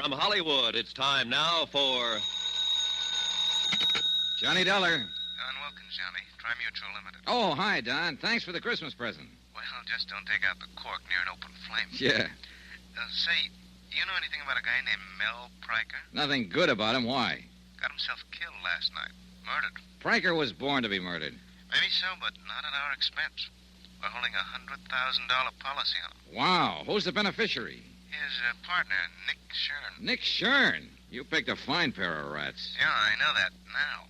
from Hollywood, it's time now for... Johnny Dollar. Don Wilkins, Johnny. Tri-Mutual Limited. Oh, hi, Don. Thanks for the Christmas present. Well, just don't take out the cork near an open flame. Yeah. Say, do you know anything about a guy named Mel Pryker? Nothing good about him. Why? Got himself killed last night. Murdered. Pryker was born to be murdered. Maybe so, but not at our expense. We're holding a $100,000 policy on him. Wow. Who's the beneficiary? His partner, Nick Shurn. Nick Shurn. You picked a fine pair of rats. Yeah, I know that now.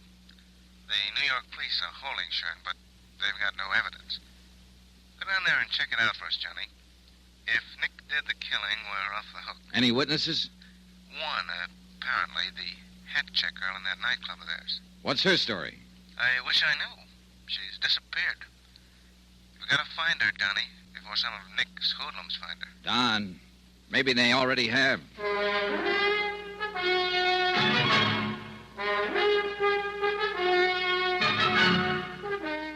The New York police are holding Shurn, but they've got no evidence. Go down there and check it out for us, Johnny. If Nick did the killing, we're off the hook. Any witnesses? One, apparently, the hat check girl in that nightclub of theirs. What's her story? I wish I knew. She's disappeared. We gotta find her, Donnie, before some of Nick's hoodlums find her. Don, maybe they already have.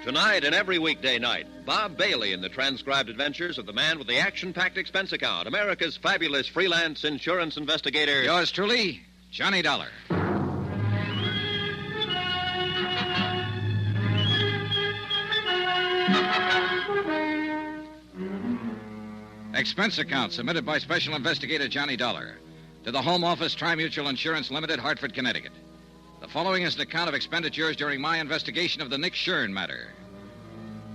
Tonight and every weekday night, Bob Bailey in the transcribed adventures of the man with the action-packed expense account, America's fabulous freelance insurance investigator. Yours truly, Johnny Dollar. Expense account submitted by Special Investigator Johnny Dollar to the Home Office Tri-Mutual Insurance Limited, Hartford, Connecticut. The following is an account of expenditures during my investigation of the Nick Shurn matter.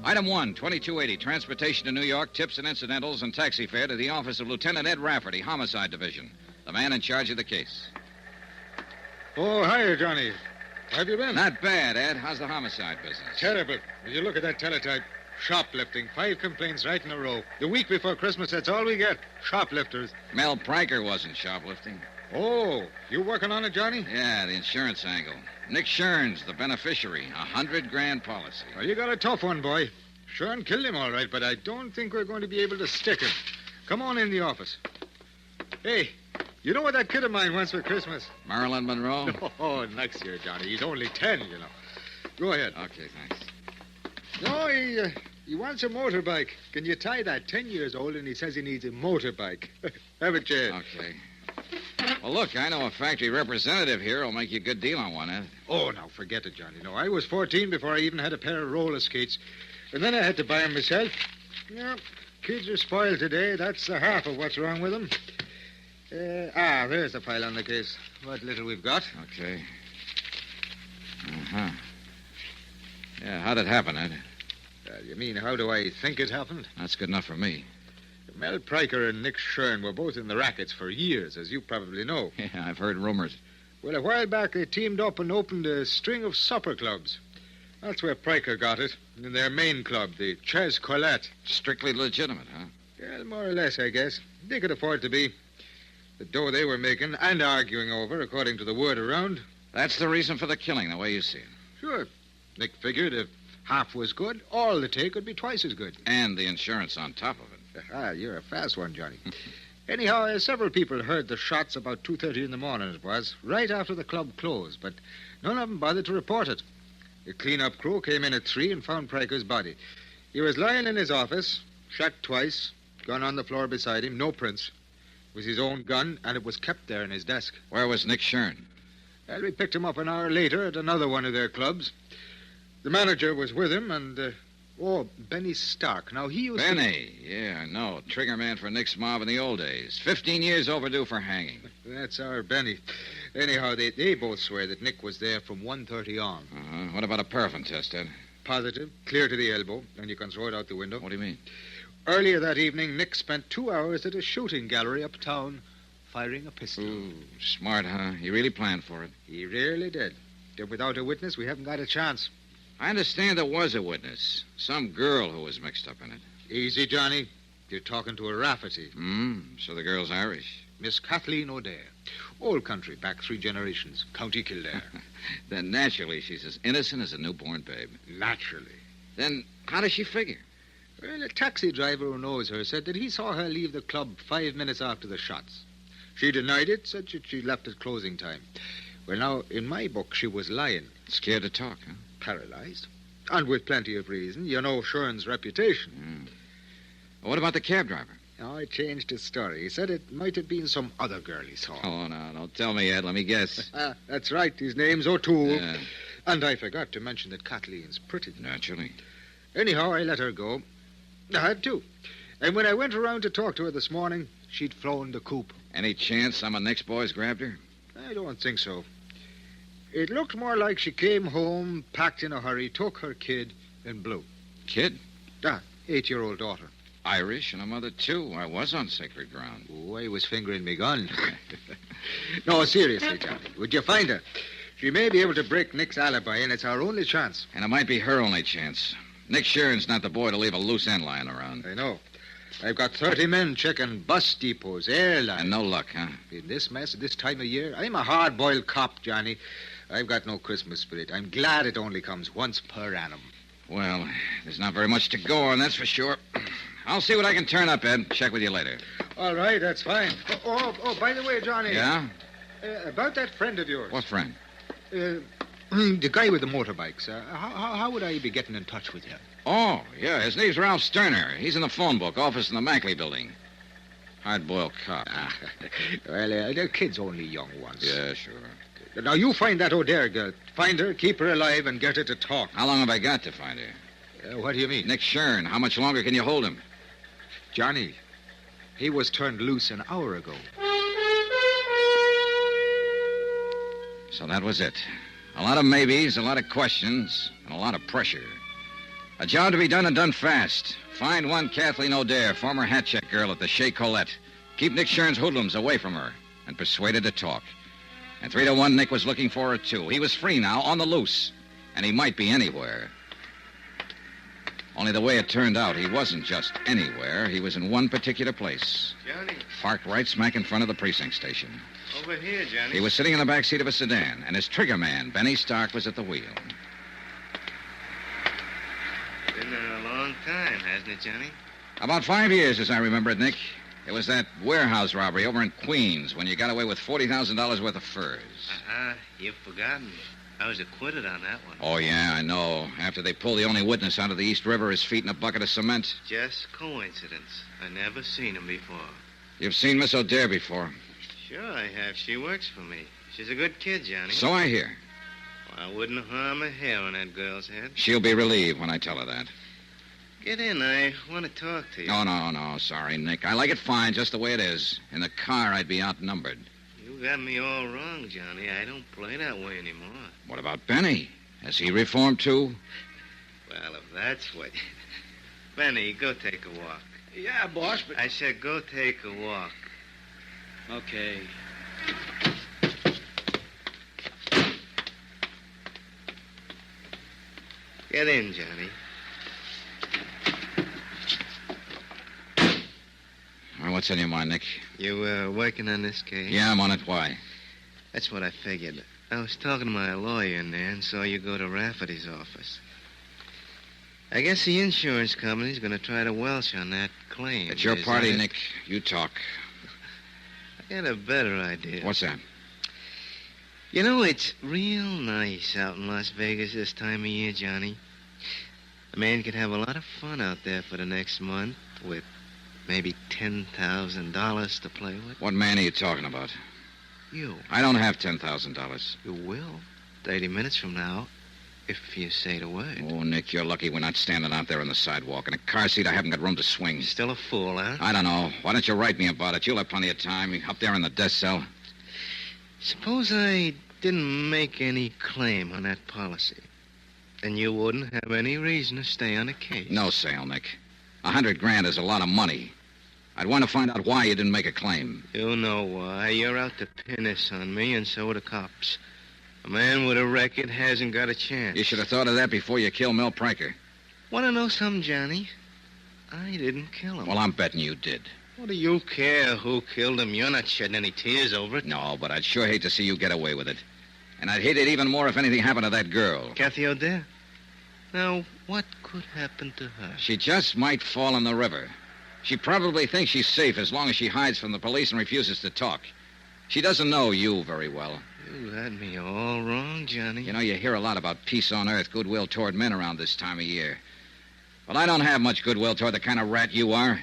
Item 1, 2280, transportation to New York, tips and incidentals, and taxi fare to the office of Lieutenant Ed Rafferty, Homicide Division, the man in charge of the case. Oh, hiya, Johnny. How have you been? Not bad, Ed. How's the homicide business? Terrible. Did you look at that teletype? Shoplifting. 5 complaints right in a row. The week before Christmas, that's all we get. Shoplifters. Mel Pryker wasn't shoplifting. Oh, you working on it, Johnny? Yeah, the insurance angle. Nick Shurn's the beneficiary. $100,000 policy. Well, you got a tough one, boy. Shurn killed him all right, but I don't think we're going to be able to stick him. Come on in the office. Hey, you know what that kid of mine wants for Christmas? Marilyn Monroe? Oh, next year, Johnny. He's only 10, you know. Go ahead. Okay, thanks. No, he wants a motorbike. Can you tie that? 10 years old, and he says he needs a motorbike. Have a chair. Okay. Well, look, I know a factory representative here who'll make you a good deal on one, Ed. Oh, now, forget it, Johnny. No, I was 14 before I even had a pair of roller skates. And then I had to buy them myself. Yeah, kids are spoiled today. That's the half of what's wrong with them. There's the file on the case. What little we've got. Okay. Uh-huh. Yeah, how'd it happen, Ed? You mean, how do I think it happened? That's good enough for me. Mel Pryker and Nick Shurn were both in the rackets for years, as you probably know. Yeah, I've heard rumors. Well, a while back, they teamed up and opened a string of supper clubs. That's where Pryker got it, in their main club, the Ches Colette. Strictly legitimate, huh? Well, more or less, I guess. They could afford to be. The dough they were making and arguing over, according to the word around. That's the reason for the killing, the way you see it. Sure. Nick figured if half was good, all the take would be twice as good. And the insurance on top of it. You're a fast one, Johnny. Anyhow, several people heard the shots about 2:30 in the morning, it was, right after the club closed, but none of them bothered to report it. The clean-up crew came in at 3 and found Pryker's body. He was lying in his office, shot twice, gun on the floor beside him, no prints. It was his own gun, and it was kept there in his desk. Where was Nick Shurn? Well, we picked him up an hour later at another one of their clubs. The manager was with him, and, Benny Stark. Now, he used Benny, yeah, I know. Trigger man for Nick's mob in the old days. 15 years overdue for hanging. That's our Benny. Anyhow, they both swear that Nick was there from 1:30 on. Uh-huh. What about a paraffin test, Ed? Positive, clear to the elbow, and you can throw it out the window. What do you mean? Earlier that evening, Nick spent 2 hours at a shooting gallery uptown firing a pistol. Ooh, smart, huh? He really planned for it. He really did. If without a witness, we haven't got a chance. I understand there was a witness. Some girl who was mixed up in it. Easy, Johnny. You're talking to a Rafferty. So the girl's Irish. Miss Kathleen O'Dare. Old country, back 3 generations. County Kildare. Then naturally she's as innocent as a newborn babe. Naturally. Then how does she figure? Well, a taxi driver who knows her said that he saw her leave the club 5 minutes after the shots. She denied it, said that she left at closing time. Well, now, in my book, she was lying. Scared to talk, huh? Paralyzed. And with plenty of reason. You know Shurn's reputation. What about the cab driver? Oh, I changed his story. He said it might have been some other girl he saw. Oh, no, don't tell me yet. Let me guess. That's right. His name's O'Toole. Yeah. And I forgot to mention that Kathleen's pretty. Naturally. Anyhow, I let her go. I had to. And when I went around to talk to her this morning, she'd flown the coop. Any chance some of Nick's boys grabbed her? I don't think so. It looked more like she came home, packed in a hurry, took her kid, and blew. Kid? 8-year-old daughter. Irish and a mother, too. I was on sacred ground. Oh, I was fingering me gun. No, seriously, Johnny. Would you find her? She may be able to break Nick's alibi, and it's our only chance. And it might be her only chance. Nick Shurn's not the boy to leave a loose end lying around. I know. I've got 30 men checking bus depots, airlines. And no luck, huh? In this mess at this time of year, I'm a hard-boiled cop, Johnny. I've got no Christmas spirit. I'm glad it only comes once per annum. Well, there's not very much to go on, that's for sure. I'll see what I can turn up, Ed. Check with you later. All right, that's fine. Oh, by the way, Johnny. Yeah? About that friend of yours. What friend? The guy with the motorbikes. How would I be getting in touch with him? Oh, yeah, his name's Ralph Sterner. He's in the phone book office in the Mackley building. Hard-boiled cop. Well, the kid's only young ones. Yeah, sure. Now, you find that O'Dare girl. Find her, keep her alive, and get her to talk. How long have I got to find her? What do you mean? Nick Shurn. How much longer can you hold him? Johnny, he was turned loose an hour ago. So that was it. A lot of maybes, a lot of questions, and a lot of pressure. A job to be done and done fast. Find one Kathleen O'Dare, former hat check girl at the Chez Colette. Keep Nick Shurn's hoodlums away from her, and persuade her to talk. And 3 to 1, Nick was looking for her, too. He was free now, on the loose. And he might be anywhere. Only the way it turned out, he wasn't just anywhere. He was in one particular place. Johnny, Parked right smack in front of the precinct station. over here, Johnny. He was sitting in the back seat of a sedan, and his trigger man, Benny Stark, was at the wheel. Been a long time, hasn't it, Johnny? About 5 years, as I remember it, Nick. It was that warehouse robbery over in Queens when you got away with $40,000 worth of furs. You've forgotten. I was acquitted on that one. Oh, yeah, I know. After they pulled the only witness out of the East River, his feet in a bucket of cement. Just coincidence. I never seen him before. You've seen Miss O'Dare before. Sure I have. She works for me. She's a good kid, Johnny. So I hear. Well, I wouldn't harm a hair on that girl's head. She'll be relieved when I tell her that. Get in. I want to talk to you. No. Sorry, Nick. I like it fine just the way it is. In the car, I'd be outnumbered. You got me all wrong, Johnny. I don't play that way anymore. What about Benny? Has he reformed, too? Well, if that's what... Benny, go take a walk. Yeah, boss, but... I said go take a walk. Okay. Get in, Johnny. Well, what's in your mind, Nick? You working on this case? Yeah, I'm on it. Why? That's what I figured. I was talking to my lawyer in there and saw you go to Rafferty's office. I guess the insurance company's going to try to welch on that claim. It's your Is party, that it? Nick. You talk. I got a better idea. What's that? You know, it's real nice out in Las Vegas this time of year, Johnny. A man could have a lot of fun out there for the next month with maybe $10,000 to play with. What man are you talking about? You. I don't have $10,000. You will. 30 minutes from now, if you say the word. Oh, Nick, you're lucky we're not standing out there on the sidewalk. In a car seat, I haven't got room to swing. You're still a fool, huh? I don't know. Why don't you write me about it? You'll have plenty of time. Up there in the death cell. Suppose I didn't make any claim on that policy. Then you wouldn't have any reason to stay on the case. No sale, Nick. $100,000 is a lot of money. I'd want to find out why you didn't make a claim. You know why. You're out to pin this on me, and so are the cops. A man with a record hasn't got a chance. You should have thought of that before you killed Mel Pranker. Want to know something, Johnny? I didn't kill him. Well, I'm betting you did. What do you care who killed him? You're not shedding any tears over it. No, but I'd sure hate to see you get away with it. And I'd hate it even more if anything happened to that girl. Kathy O'Dare? Now, what could happen to her? She just might fall in the river. She probably thinks she's safe as long as she hides from the police and refuses to talk. She doesn't know you very well. You had me all wrong, Johnny. You know, you hear a lot about peace on earth, goodwill toward men around this time of year. Well, I don't have much goodwill toward the kind of rat you are.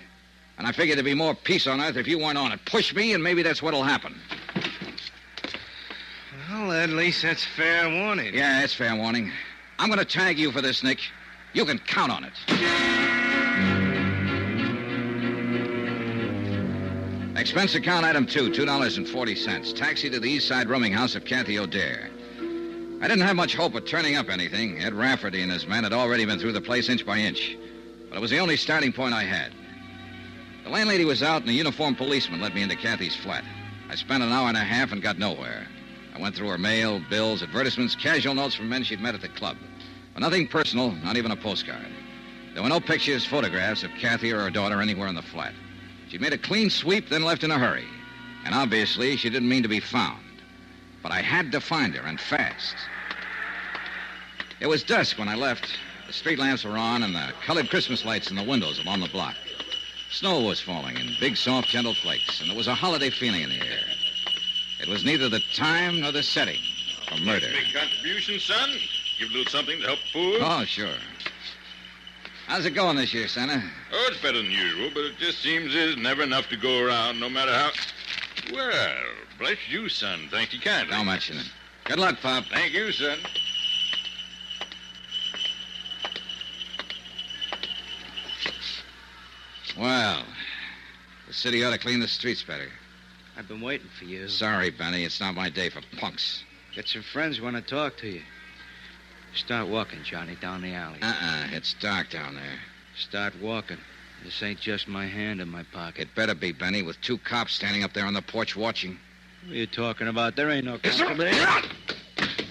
And I figured there'd be more peace on Earth if you weren't on it. Push me, and maybe that's what'll happen. Well, at least that's fair warning. Yeah, it's fair warning. I'm going to tag you for this, Nick. You can count on it. Expense account item 2, $2.40. Taxi to the East Side rooming house of Kathy O'Dare. I didn't have much hope of turning up anything. Ed Rafferty and his men had already been through the place inch by inch. But it was the only starting point I had. The landlady was out, and a uniformed policeman led me into Kathy's flat. I spent an hour and a half and got nowhere. I went through her mail, bills, advertisements, casual notes from men she'd met at the club. But nothing personal, not even a postcard. There were no pictures, photographs of Kathy or her daughter anywhere in the flat. She'd made a clean sweep, then left in a hurry. And obviously, she didn't mean to be found. But I had to find her, and fast. It was dusk when I left. The street lamps were on, and the colored Christmas lights in the windows along the block. Snow was falling in big, soft, gentle flakes, and there was a holiday feeling in the air. It was neither the time nor the setting for murder. Big contribution, son. Give a little something to help the poor. Oh, sure. How's it going this year, Santa? Oh, it's better than usual, but it just seems there's never enough to go around, no matter how... Well, bless you, son. Thank you kindly. Don't mention it. Good luck, Pop. Thank you, son. Well, the city ought to clean the streets better. I've been waiting for you. Sorry, Benny. It's not my day for punks. Got some friends want to talk to you. Start walking, Johnny, down the alley. It's dark down there. Start walking. This ain't just my hand in my pocket. It better be, Benny, with 2 cops standing up there on the porch watching. What are you talking about? There ain't no cops.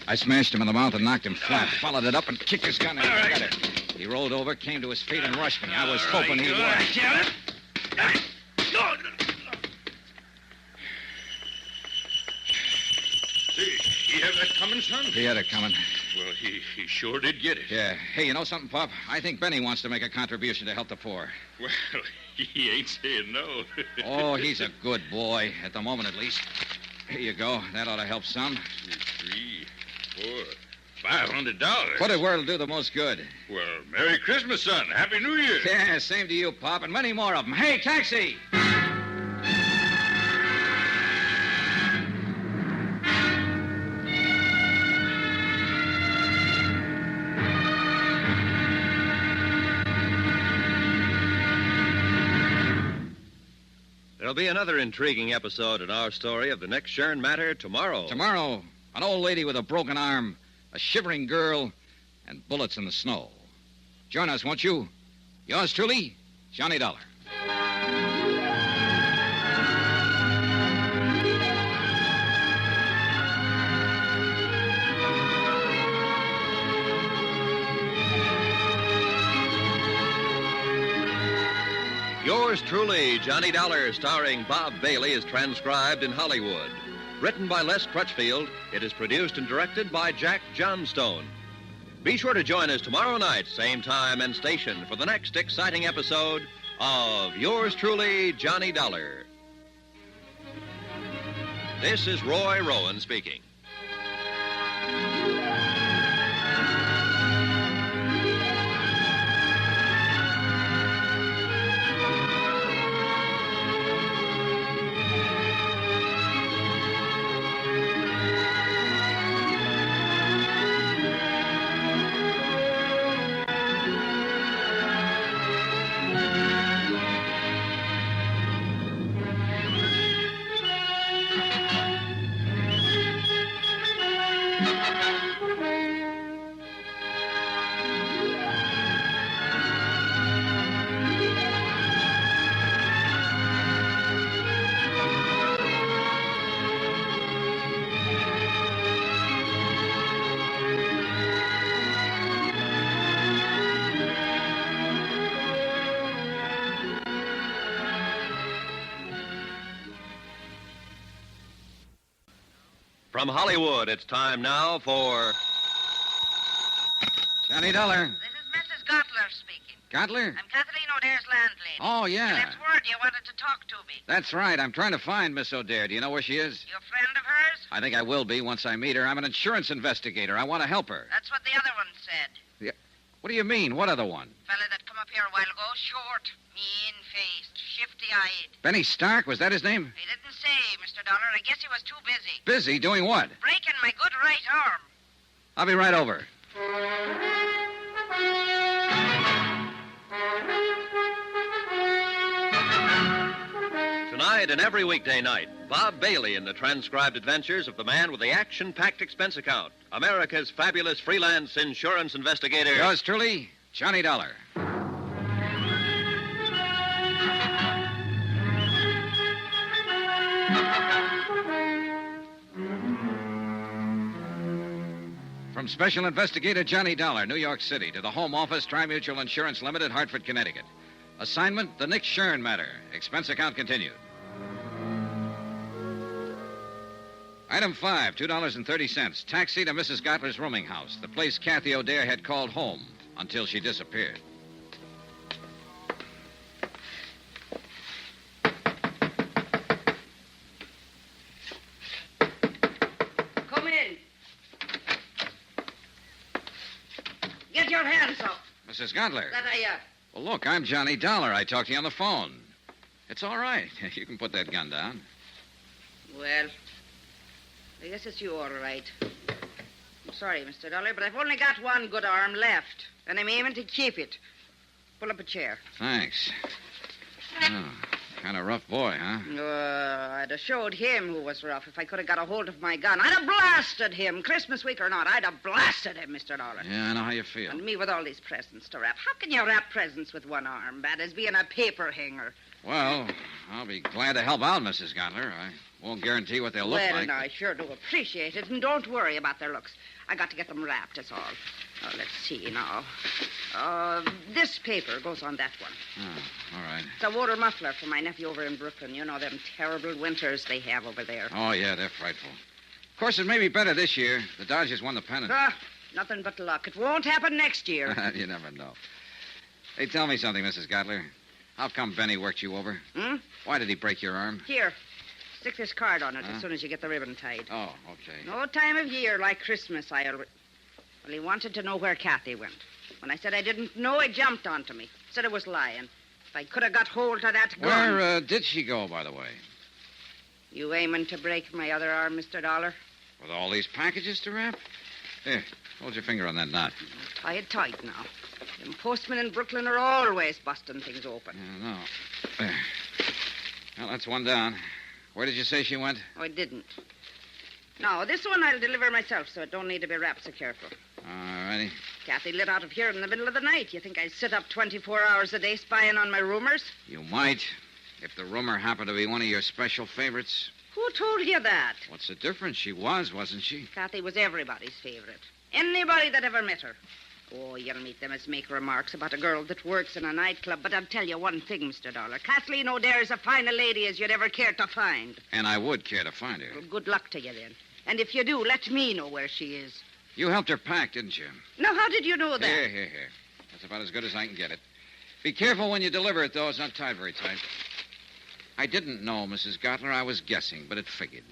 I smashed him in the mouth and knocked him flat. Followed it up and kicked his gun in. Got it. He rolled over, came to his feet, and rushed me. I was hoping he would. See, he had that coming, son? He had it coming. Well, he sure did get it. Yeah. Hey, you know something, Pop? I think Benny wants to make a contribution to help the poor. Well, he ain't saying no. Oh, he's a good boy, at the moment at least. Here you go. That ought to help some. 3, 4, $500. Put it where it'll do the most good. Well, Merry Christmas, son. Happy New Year. Yeah, same to you, Pop, and many more of them. Hey, taxi! There'll be another intriguing episode in our story of the Nick Shurn Matter tomorrow. Tomorrow, an old lady with a broken arm, a shivering girl, and bullets in the snow. Join us, won't you? Yours truly, Johnny Dollar. Yours truly, Johnny Dollar, starring Bob Bailey, is transcribed in Hollywood. Written by Les Crutchfield, it is produced and directed by Jack Johnstone. Be sure to join us tomorrow night, same time and station, for the next exciting episode of Yours truly, Johnny Dollar. This is Roy Rowan speaking. From Hollywood, it's time now for... Johnny Dollar. This is Mrs. Gottler speaking. Gottler? I'm Kathleen O'Dare's landlady. Oh, You yeah. left word you wanted to talk to me. That's right. I'm trying to find Miss O'Dare. Do you know where she is? You a friend of hers? I think I will be once I meet her. I'm an insurance investigator. I want to help her. That's what the other one said. What do you mean? What other one? Fella that come up here a while ago, short, mean Red-faced, shifty-eyed. Benny Stark, was that his name? He didn't say, Mr. Dollar. I guess he was too busy. Busy doing what? Breaking my good right arm. I'll be right over. Tonight and every weekday night, Bob Bailey in the transcribed adventures of the man with the action-packed expense account, America's fabulous freelance insurance investigator. Yours truly, Johnny Dollar. From Special Investigator Johnny Dollar, New York City, to the Home Office, Tri-Mutual Insurance Limited, Hartford, Connecticut. Assignment, the Nick Shurn Matter. Expense account continued. Item 5, $2.30. Taxi to Mrs. Gottler's rooming house, the place Kathy O'Dare had called home until she disappeared. Come in. Get your hands up. Mrs. Gottler. That Well, look, I'm Johnny Dollar. I talked to you on the phone. It's all right. You can put that gun down. Well, I guess it's you all right. I'm sorry, Mr. Dollar, but I've only got one good arm left, and I'm aiming to keep it. Pull up a chair. Thanks. Oh, kind of rough boy, huh? I'd have showed him who was rough if I could have got a hold of my gun. I'd have blasted him, Christmas week or not. I'd have blasted him, Mr. Dollar. Yeah, I know how you feel. And me with all these presents to wrap. How can you wrap presents with one arm? Bad as being a paper hanger. Well, I'll be glad to help out, Mrs. Gottler. I won't guarantee what they'll look Well, like. and I sure do appreciate it. And don't worry about their looks. I got to get them wrapped, that's all. Oh, let's see now. This paper goes on that one. Oh, all right. It's a water muffler for my nephew over in Brooklyn. You know them terrible winters they have over there. Oh, yeah, they're frightful. Of course, it may be better this year. The Dodgers won the pennant. Nothing but luck. It won't happen next year. You never know. Hey, tell me something, Mrs. Gottler. How come Benny worked you over? Why did he break your arm? Here. Stick this card on it as soon as you get the ribbon tied. Oh, okay. No time of year like Christmas, Well, he wanted to know where Kathy went. When I said I didn't know, he jumped onto me. Said I was lying. If I could have got hold of that gun... Where did she go, by the way? You aiming to break my other arm, Mr. Dollar? With all these packages to wrap? Here, hold your finger on that knot. Tie it tight now. Them postmen in Brooklyn are always busting things open. Yeah, no. There. Well, that's one down. Where did you say she went? Oh, I didn't. No, this one I'll deliver myself, so it don't need to be wrapped so careful. All righty. Kathy lit out of here in the middle of the night. You think I'd sit up 24 hours a day spying on my roomers? You might, if the rumor happened to be one of your special favorites. Who told you that? What's the difference? She was, wasn't she? Kathy was everybody's favorite. Anybody that ever met her. Oh, you'll meet them as make remarks about a girl that works in a nightclub. But I'll tell you one thing, Mr. Dollar. Kathleen O'Dare's as fine a lady as you'd ever care to find. And I would care to find her. Well, good luck to you, then. And if you do, let me know where she is. You helped her pack, didn't you? Now, how did you know that? Here. That's about as good as I can get it. Be careful when you deliver it, though. It's not tied very tight. I didn't know, Mrs. Gottler. I was guessing, but it figured.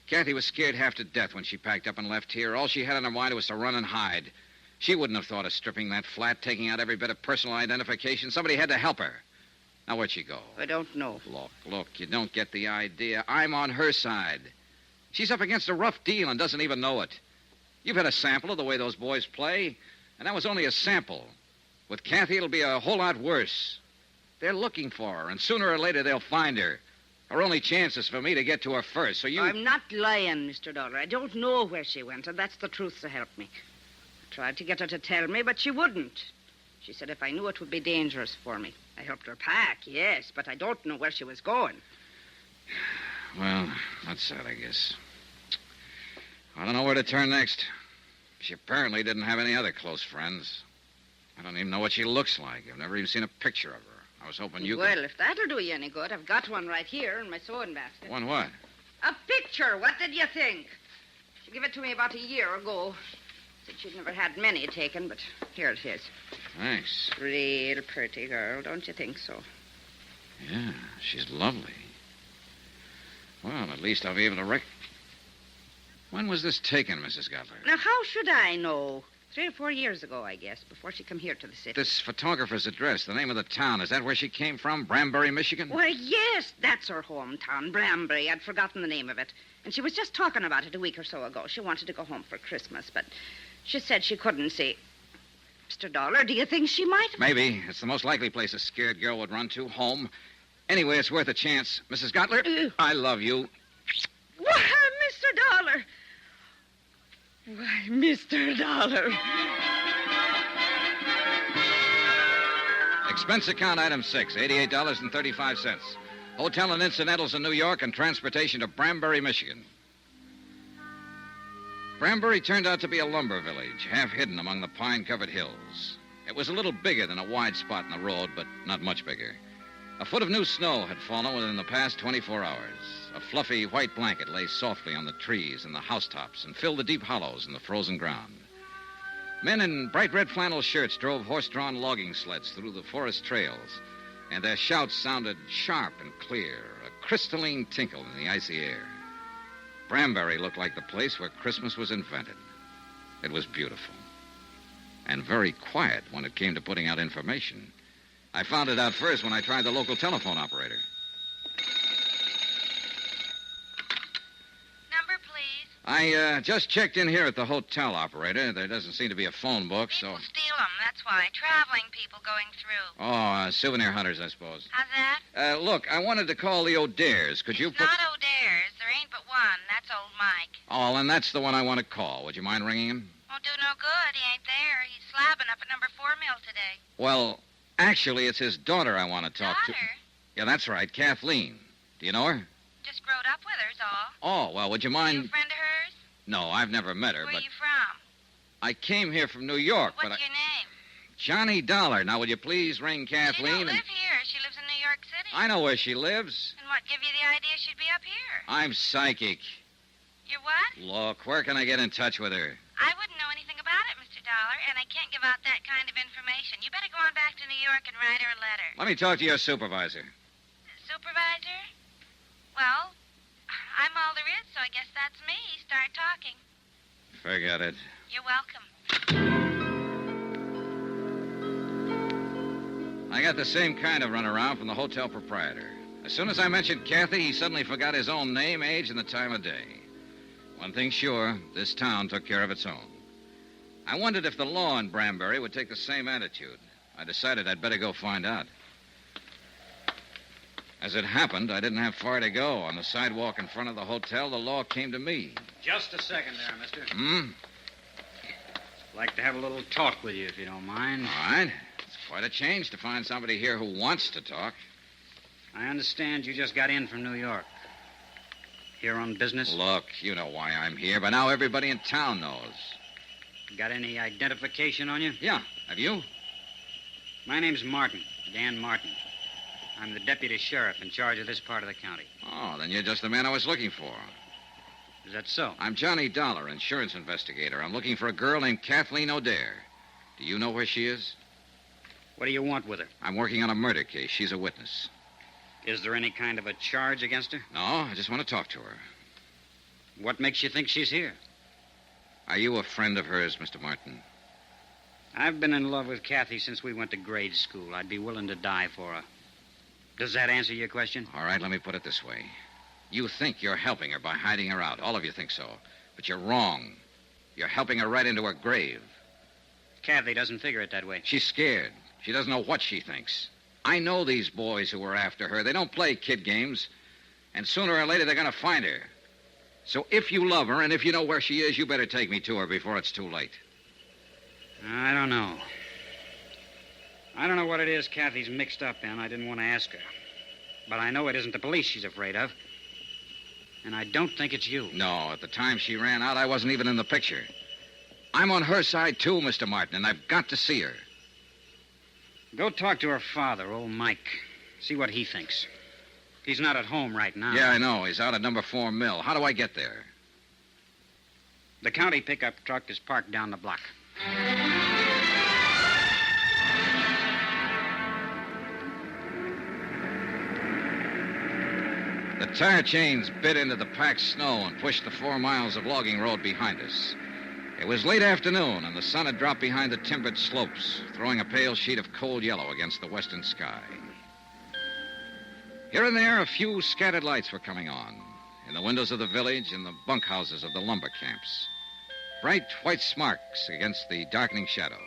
Kathy was scared half to death when she packed up and left here. All she had on her mind was to run and hide. She wouldn't have thought of stripping that flat, taking out every bit of personal identification. Somebody had to help her. Now, where'd she go? I don't know. Look, you don't get the idea. I'm on her side. She's up against a rough deal and doesn't even know it. You've had a sample of the way those boys play, and that was only a sample. With Kathy, it'll be a whole lot worse. They're looking for her, and sooner or later they'll find her. Her only chance is for me to get to her first, so you... I'm not lying, Mr. Dollar. I don't know where she went, and that's the truth to help me. I tried to get her to tell me, but she wouldn't. She said if I knew it would be dangerous for me. I helped her pack, yes, but I don't know where she was going. Well, that's sad, I guess. I don't know where to turn next. She apparently didn't have any other close friends. I don't even know what she looks like. I've never even seen a picture of her. I was hoping you could... Well, if that'll do you any good, I've got one right here in my sewing basket. One what? A picture. What did you think? She gave it to me about a year ago. Said she'd never had many taken, but here it is. Thanks. Real pretty girl, don't you think so? Yeah, she's lovely. Well, at least I'll be able to When was this taken, Mrs. Gottler? Now, how should I know? 3 or 4 years ago, I guess, before she come here to the city. This photographer's address, the name of the town, is that where she came from? Branbury, Michigan? Why, yes, that's her hometown, Branbury. I'd forgotten the name of it. And she was just talking about it a week or so ago. She wanted to go home for Christmas, but she said she couldn't see. Mr. Dollar, do you think she might? Maybe. It's the most likely place a scared girl would run to, home. Anyway, it's worth a chance. Mrs. Gottler, I love you. Why, Mr. Dollar. Why, Mr. Dollar. Expense account item 6, $88.35. Hotel and incidentals in New York and transportation to Branbury, Michigan. Branbury turned out to be a lumber village, half hidden among the pine-covered hills. It was a little bigger than a wide spot in the road, but not much bigger. A foot of new snow had fallen within the past 24 hours. A fluffy white blanket lay softly on the trees and the housetops and filled the deep hollows in the frozen ground. Men in bright red flannel shirts drove horse-drawn logging sleds through the forest trails, and their shouts sounded sharp and clear, a crystalline tinkle in the icy air. Branbury looked like the place where Christmas was invented. It was beautiful, and very quiet when it came to putting out information. I found it out first when I tried the local telephone operator. Number, please. I just checked in here at the hotel, operator. There doesn't seem to be a phone book, so... People steal them, that's why. Traveling people going through. Oh, souvenir hunters, I suppose. How's that? Look, I wanted to call the O'Dares. Could you It's put... not O'Dare's. There ain't but one. That's old Mike. Oh, and that's the one I want to call. Would you mind ringing him? Won't do no good. He ain't there. He's slabbing up at number 4 mill today. Well, actually, it's his daughter I want to talk to. Daughter? Yeah, that's right, Kathleen. Do you know her? Just growed up with her's all. Oh, well, would you You mind... a friend of hers? No, I've never met her, Where but you from? I came here from New York, What's but your name? Johnny Dollar. Now, will you please ring She Kathleen? don't live here. She lives in New York City. I know where she lives. And what give you the idea she'd be up here? I'm psychic. You're what? Look, where can I get in touch with her? I wouldn't know anything about it, Mr. Dollar, and I can't give out that kind of information. You better go on back to New York and write her a letter. Let me talk to your supervisor. Supervisor? Well, I'm all there is, so I guess that's me. Start talking. Forget it. You're welcome. I got the same kind of runaround from the hotel proprietor. As soon as I mentioned Kathy, he suddenly forgot his own name, age, and the time of day. One thing's sure, this town took care of its own. I wondered if the law in Branbury would take the same attitude. I decided I'd better go find out. As it happened, I didn't have far to go. On the sidewalk in front of the hotel, the law came to me. Just a second there, mister. Hmm? I'd like to have a little talk with you, if you don't mind. All right. It's quite a change to find somebody here who wants to talk. I understand you just got in from New York. Here on business? Look, you know why I'm here. By now, everybody in town knows. Got any identification on you? Yeah. Have you? My name's Martin, Dan Martin. I'm the deputy sheriff in charge of this part of the county. Oh, then you're just the man I was looking for. Is that so? I'm Johnny Dollar, insurance investigator. I'm looking for a girl named Kathleen O'Dare. Do you know where she is? What do you want with her? I'm working on a murder case. She's a witness. Is there any kind of a charge against her? No, I just want to talk to her. What makes you think she's here? Are you a friend of hers, Mr. Martin? I've been in love with Kathy since we went to grade school. I'd be willing to die for her. Does that answer your question? All right, let me put it this way. You think you're helping her by hiding her out. All of you think so. But you're wrong. You're helping her right into her grave. Kathy doesn't figure it that way. She's scared. She doesn't know what she thinks. I know these boys who were after her. They don't play kid games. And sooner or later, they're going to find her. So if you love her and if you know where she is, you better take me to her before it's too late. I don't know. I don't know what it is Kathy's mixed up in. I didn't want to ask her. But I know it isn't the police she's afraid of. And I don't think it's you. No, at the time she ran out, I wasn't even in the picture. I'm on her side, too, Mr. Martin, and I've got to see her. Go talk to her father, old Mike. See what he thinks. He's not at home right now. Yeah, I know. He's out at number 4 mill. How do I get there? The county pickup truck is parked down the block. The tire chains bit into the packed snow and pushed the 4 miles of logging road behind us. It was late afternoon, and the sun had dropped behind the timbered slopes, throwing a pale sheet of cold yellow against the western sky. Here and there, a few scattered lights were coming on, in the windows of the village and the bunkhouses of the lumber camps. Bright white sparks against the darkening shadows.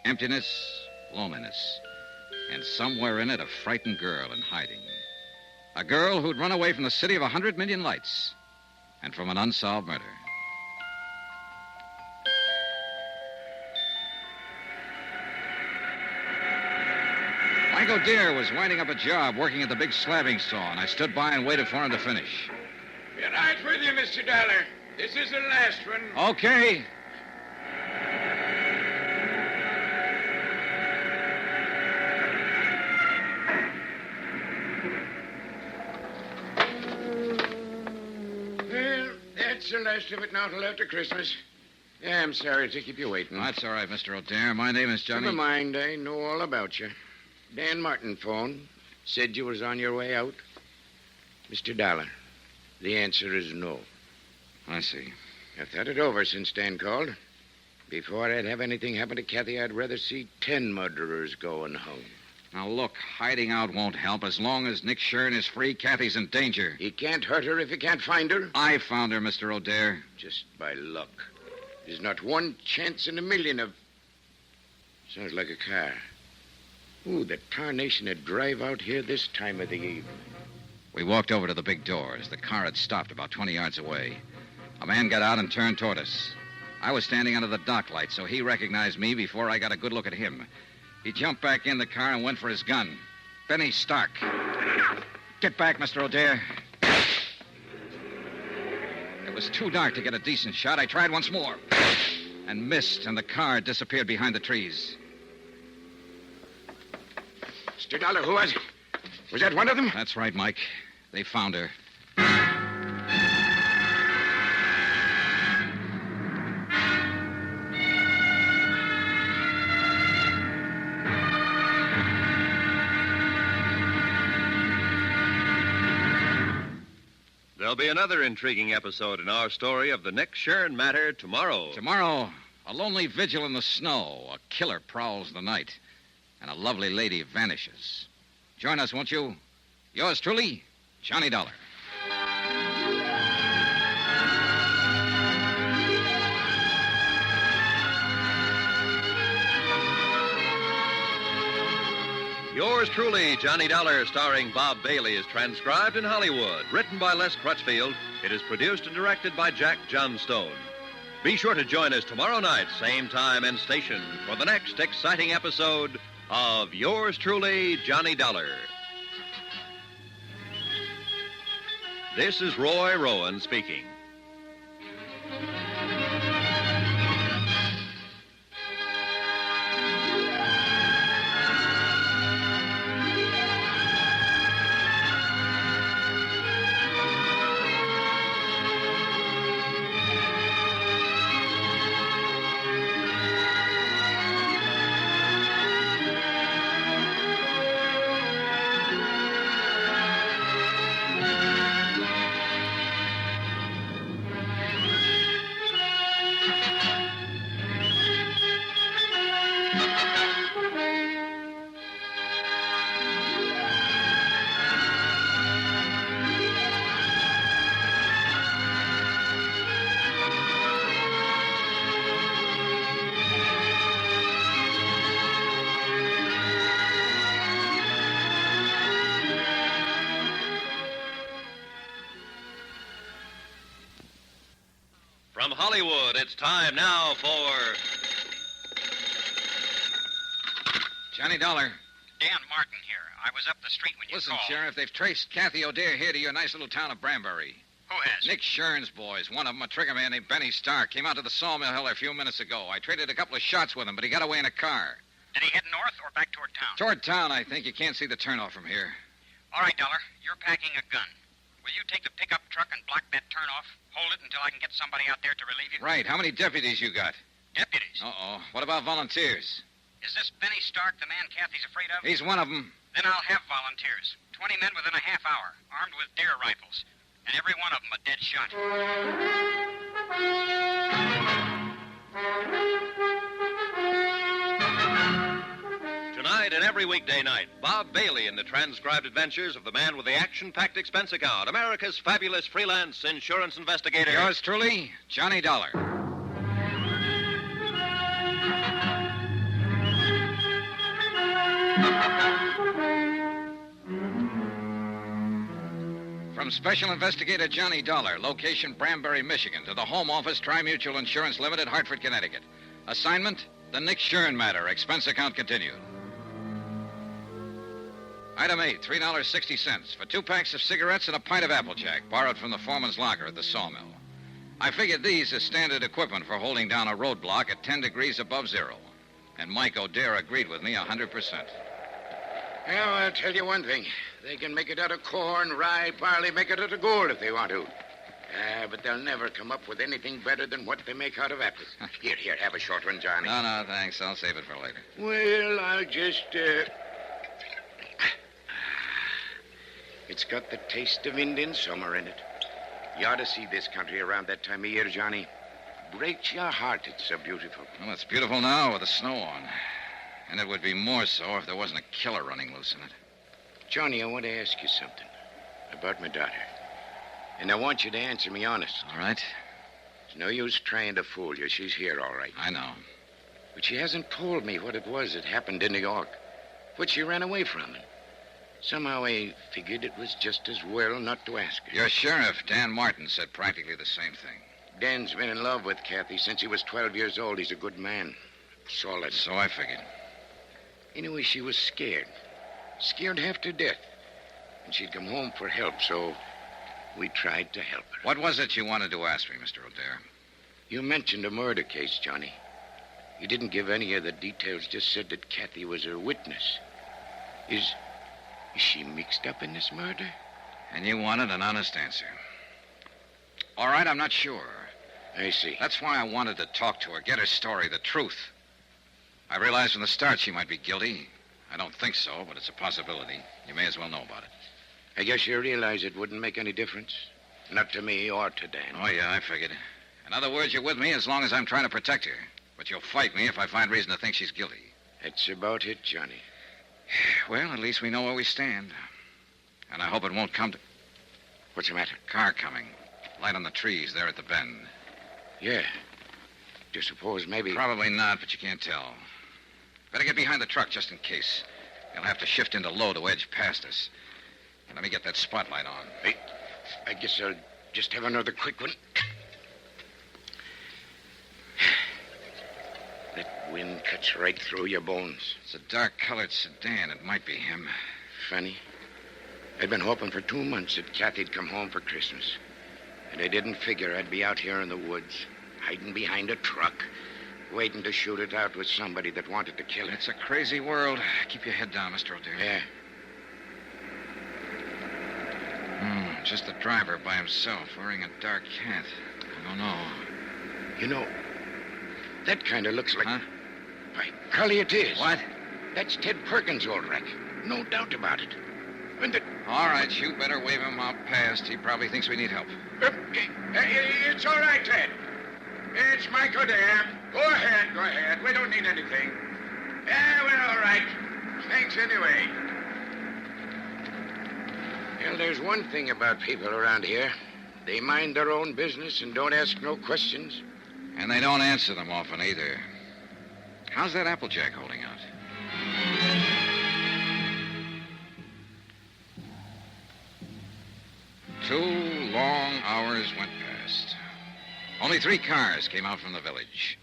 Emptiness, loneliness, and somewhere in it a frightened girl in hiding. A girl who'd run away from the city of 100 million lights and from an unsolved murder. Mike O'Dare was winding up a job working at the big slabbing saw, and I stood by and waited for him to finish. Be right with you, Mr. Dollar. This is the last one. Okay. Well, that's the last of it now till after Christmas. Yeah, I'm sorry to keep you waiting. That's all right, Mr. O'Dare. My name is Johnny. Never mind. I know all about you. Dan Martin phoned. Said you was on your way out. Mr. Dollar, the answer is no. I see. I've thought it over since Dan called. Before I'd have anything happen to Kathy, I'd rather see 10 murderers going home. Now, look, hiding out won't help. As long as Nick Shurn is free, Kathy's in danger. He can't hurt her if he can't find her. I found her, Mr. O'Dare. Just by luck. There's not one chance in a million of... Sounds like a car. Ooh, the tarnation would drive out here this time of the evening. We walked over to the big doors. The car had stopped about 20 yards away. A man got out and turned toward us. I was standing under the dock light, so he recognized me before I got a good look at him. He jumped back in the car and went for his gun. Benny Stark. Get back, Mr. O'Dare. It was too dark to get a decent shot. I tried once more and missed, and the car disappeared behind the trees. Mr. Dollar, who was... Was that one of them? That's right, Mike. They found her. There'll be another intriguing episode in our story of the Nick Shurn Matter tomorrow. Tomorrow, a lonely vigil in the snow. A killer prowls the night, and a lovely lady vanishes. Join us, won't you? Yours truly, Johnny Dollar. Yours truly, Johnny Dollar, starring Bob Bailey, is transcribed in Hollywood. Written by Les Crutchfield, it is produced and directed by Jack Johnstone. Be sure to join us tomorrow night, same time and station, for the next exciting episode of Yours truly, Johnny Dollar. This is Roy Rowan speaking. From Hollywood, it's time now for... Johnny Dollar. Dan Martin here. I was up the street when you Listen, called. Sheriff, they've traced Kathy O'Dare here to your nice little town of Branbury. Who has? Nick Shurn's boys. One of them, a trigger man named Benny Stark, came out to the sawmill hill a few minutes ago. I traded a couple of shots with him, but he got away in a car. Did he head north or back toward town? Toward town, I think. You can't see the turnoff from here. All right, Dollar. You're packing a gun. Will you take the pickup truck and block that turnoff? Hold it until I can get somebody out there to relieve you? Right. How many deputies you got? Deputies? Uh-oh. What about volunteers? Is this Benny Stark the man Kathy's afraid of? He's one of them. Then I'll have volunteers. 20 men within a half hour, armed with deer rifles. And every one of them a dead shot. Tonight and every weekday night, Bob Bailey in the transcribed adventures of the man with the action-packed expense account, America's fabulous freelance insurance investigator. Yours truly, Johnny Dollar. From Special Investigator Johnny Dollar, location Branbury, Michigan, to the Home Office, Tri-Mutual Insurance Limited, Hartford, Connecticut. Assignment, the Nick Shurn Matter, expense account continued. Item 8, $3.60 for 2 packs of cigarettes and a pint of Applejack, borrowed from the foreman's locker at the sawmill. I figured these as standard equipment for holding down a roadblock at 10 degrees above zero. And Mike O'Dare agreed with me 100%. Well, I'll tell you one thing. They can make it out of corn, rye, barley, make it out of gold if they want to. But they'll never come up with anything better than what they make out of apples. Here, have a short one, Johnny. No, thanks. I'll save it for later. Well, I'll just, It's got the taste of Indian summer in it. You ought to see this country around that time of year, Johnny. Breaks your heart, it's so beautiful. Well, it's beautiful now with the snow on. And it would be more so if there wasn't a killer running loose in it. Johnny, I want to ask you something about my daughter. And I want you to answer me honest. All right. It's no use trying to fool you. She's here, all right. I know. But she hasn't told me what it was that happened in New York. What she ran away from. And somehow I figured it was just as well not to ask her. Your sheriff, Dan Martin, said practically the same thing. Dan's been in love with Kathy since he was 12 years old. He's a good man. Solid. So I figured. Anyway, she was scared. Scared half to death. And she'd come home for help, so we tried to help her. What was it you wanted to ask me, Mr. O'Dare? You mentioned a murder case, Johnny. You didn't give any of the details, just said that Kathy was a witness. Is she mixed up in this murder? And you wanted an honest answer. All right, I'm not sure. I see. That's why I wanted to talk to her, get her story, the truth. I realized from the start she might be guilty. I don't think so, but it's a possibility. You may as well know about it. I guess you realize it wouldn't make any difference. Not to me or to Dan. Oh, yeah, I figured. In other words, you're with me as long as I'm trying to protect her. But you'll fight me if I find reason to think she's guilty. That's about it, Johnny. Well, at least we know where we stand. And I hope it won't come to... What's the matter? Car coming. Light on the trees there at the bend. Yeah. Do you suppose maybe... Probably not, but you can't tell. Better get behind the truck just in case. You'll have to shift into low to edge past us. Let me get that spotlight on. Hey, I guess I'll just have another quick one. That wind cuts right through your bones. It's a dark-colored sedan. It might be him. Funny. I'd been hoping for 2 months that Kathy'd come home for Christmas. And I didn't figure I'd be out here in the woods, hiding behind a truck, waiting to shoot it out with somebody that wanted to kill her. It's a crazy world. Keep your head down, Mr. O'Dare. Yeah. Just the driver by himself, wearing a dark hat. I don't know. You know, that kind of looks like... Huh? By golly, it is. What? That's Ted Perkins, all right. No doubt about it. And the... All right, you better wave him out past. He probably thinks we need help. It's all right, Ted. It's Michael Dam. Go ahead. We don't need anything. Yeah, we're all right. Thanks anyway. Well, there's one thing about people around here. They mind their own business and don't ask no questions. And they don't answer them often either. How's that Applejack holding out? Two long hours went past. Only 3 cars came out from the village.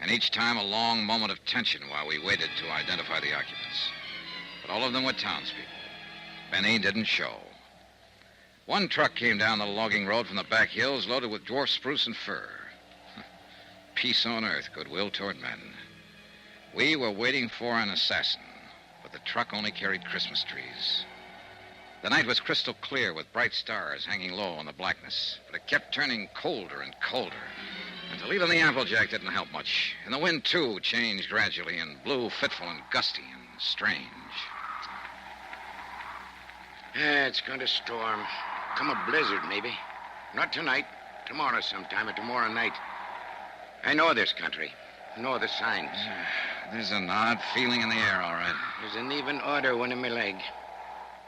And each time a long moment of tension while we waited to identify the occupants. But all of them were townspeople. Benny didn't show. One truck came down the logging road from the back hills loaded with dwarf spruce and fir. Peace on earth, goodwill toward men. We were waiting for an assassin, but the truck only carried Christmas trees. The night was crystal clear with bright stars hanging low in the blackness, but it kept turning colder and colder until even the Applejack didn't help much. And the wind, too, changed gradually and blew fitful and gusty and strange. It's going to storm. Come a blizzard, maybe. Not tonight. Tomorrow sometime or tomorrow night. I know this country. Know the signs. There's an odd feeling in the air, all right. There's an even odor one in my leg.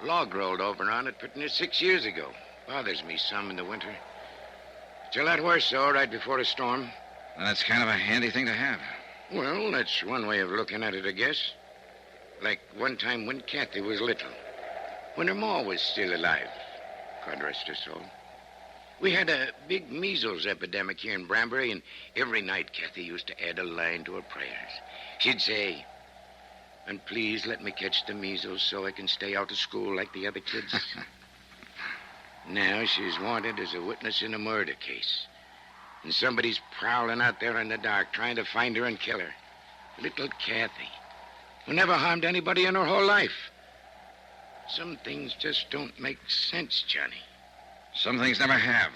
Log rolled over on it, put in it 6 years ago. Bothers me some in the winter. It's a lot worse, though, right before a storm. And that's kind of a handy thing to have. Well, that's one way of looking at it, I guess. Like one time when Kathy was little. When her ma was still alive. God rest her soul. We had a big measles epidemic here in Branbury, and every night Kathy used to add a line to her prayers. She'd say, "And please let me catch the measles so I can stay out of school like the other kids." Now she's wanted as a witness in a murder case. And somebody's prowling out there in the dark trying to find her and kill her. Little Kathy, who never harmed anybody in her whole life. Some things just don't make sense, Johnny. Some things never have.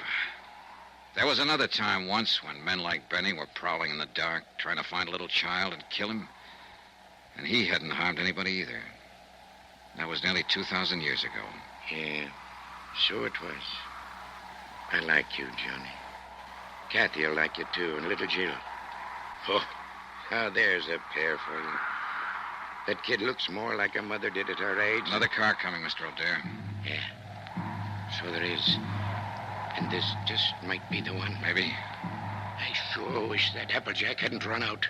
There was another time once when men like Benny were prowling in the dark, trying to find a little child and kill him. And he hadn't harmed anybody either. That was nearly 2,000 years ago. Yeah, so it was. I like you, Johnny. Kathy will like you, too, and little Jill. Oh, now there's a pair for you. That kid looks more like her mother did at her age. Another car coming, Mr. O'Dare. Yeah, so there is. And this just might be the one. Maybe. I sure wish that Applejack hadn't run out.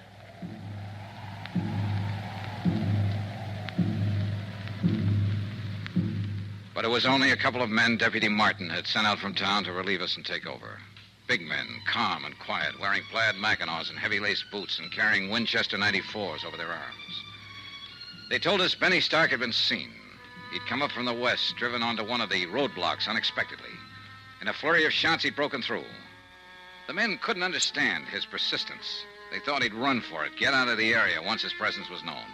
But it was only a couple of men Deputy Martin had sent out from town to relieve us and take over. Big men, calm and quiet, wearing plaid mackinaws and heavy-laced boots and carrying Winchester 94s over their arms. They told us Benny Stark had been seen. He'd come up from the west, driven onto one of the roadblocks unexpectedly. In a flurry of shots, he'd broken through. The men couldn't understand his persistence. They thought he'd run for it, get out of the area once his presence was known.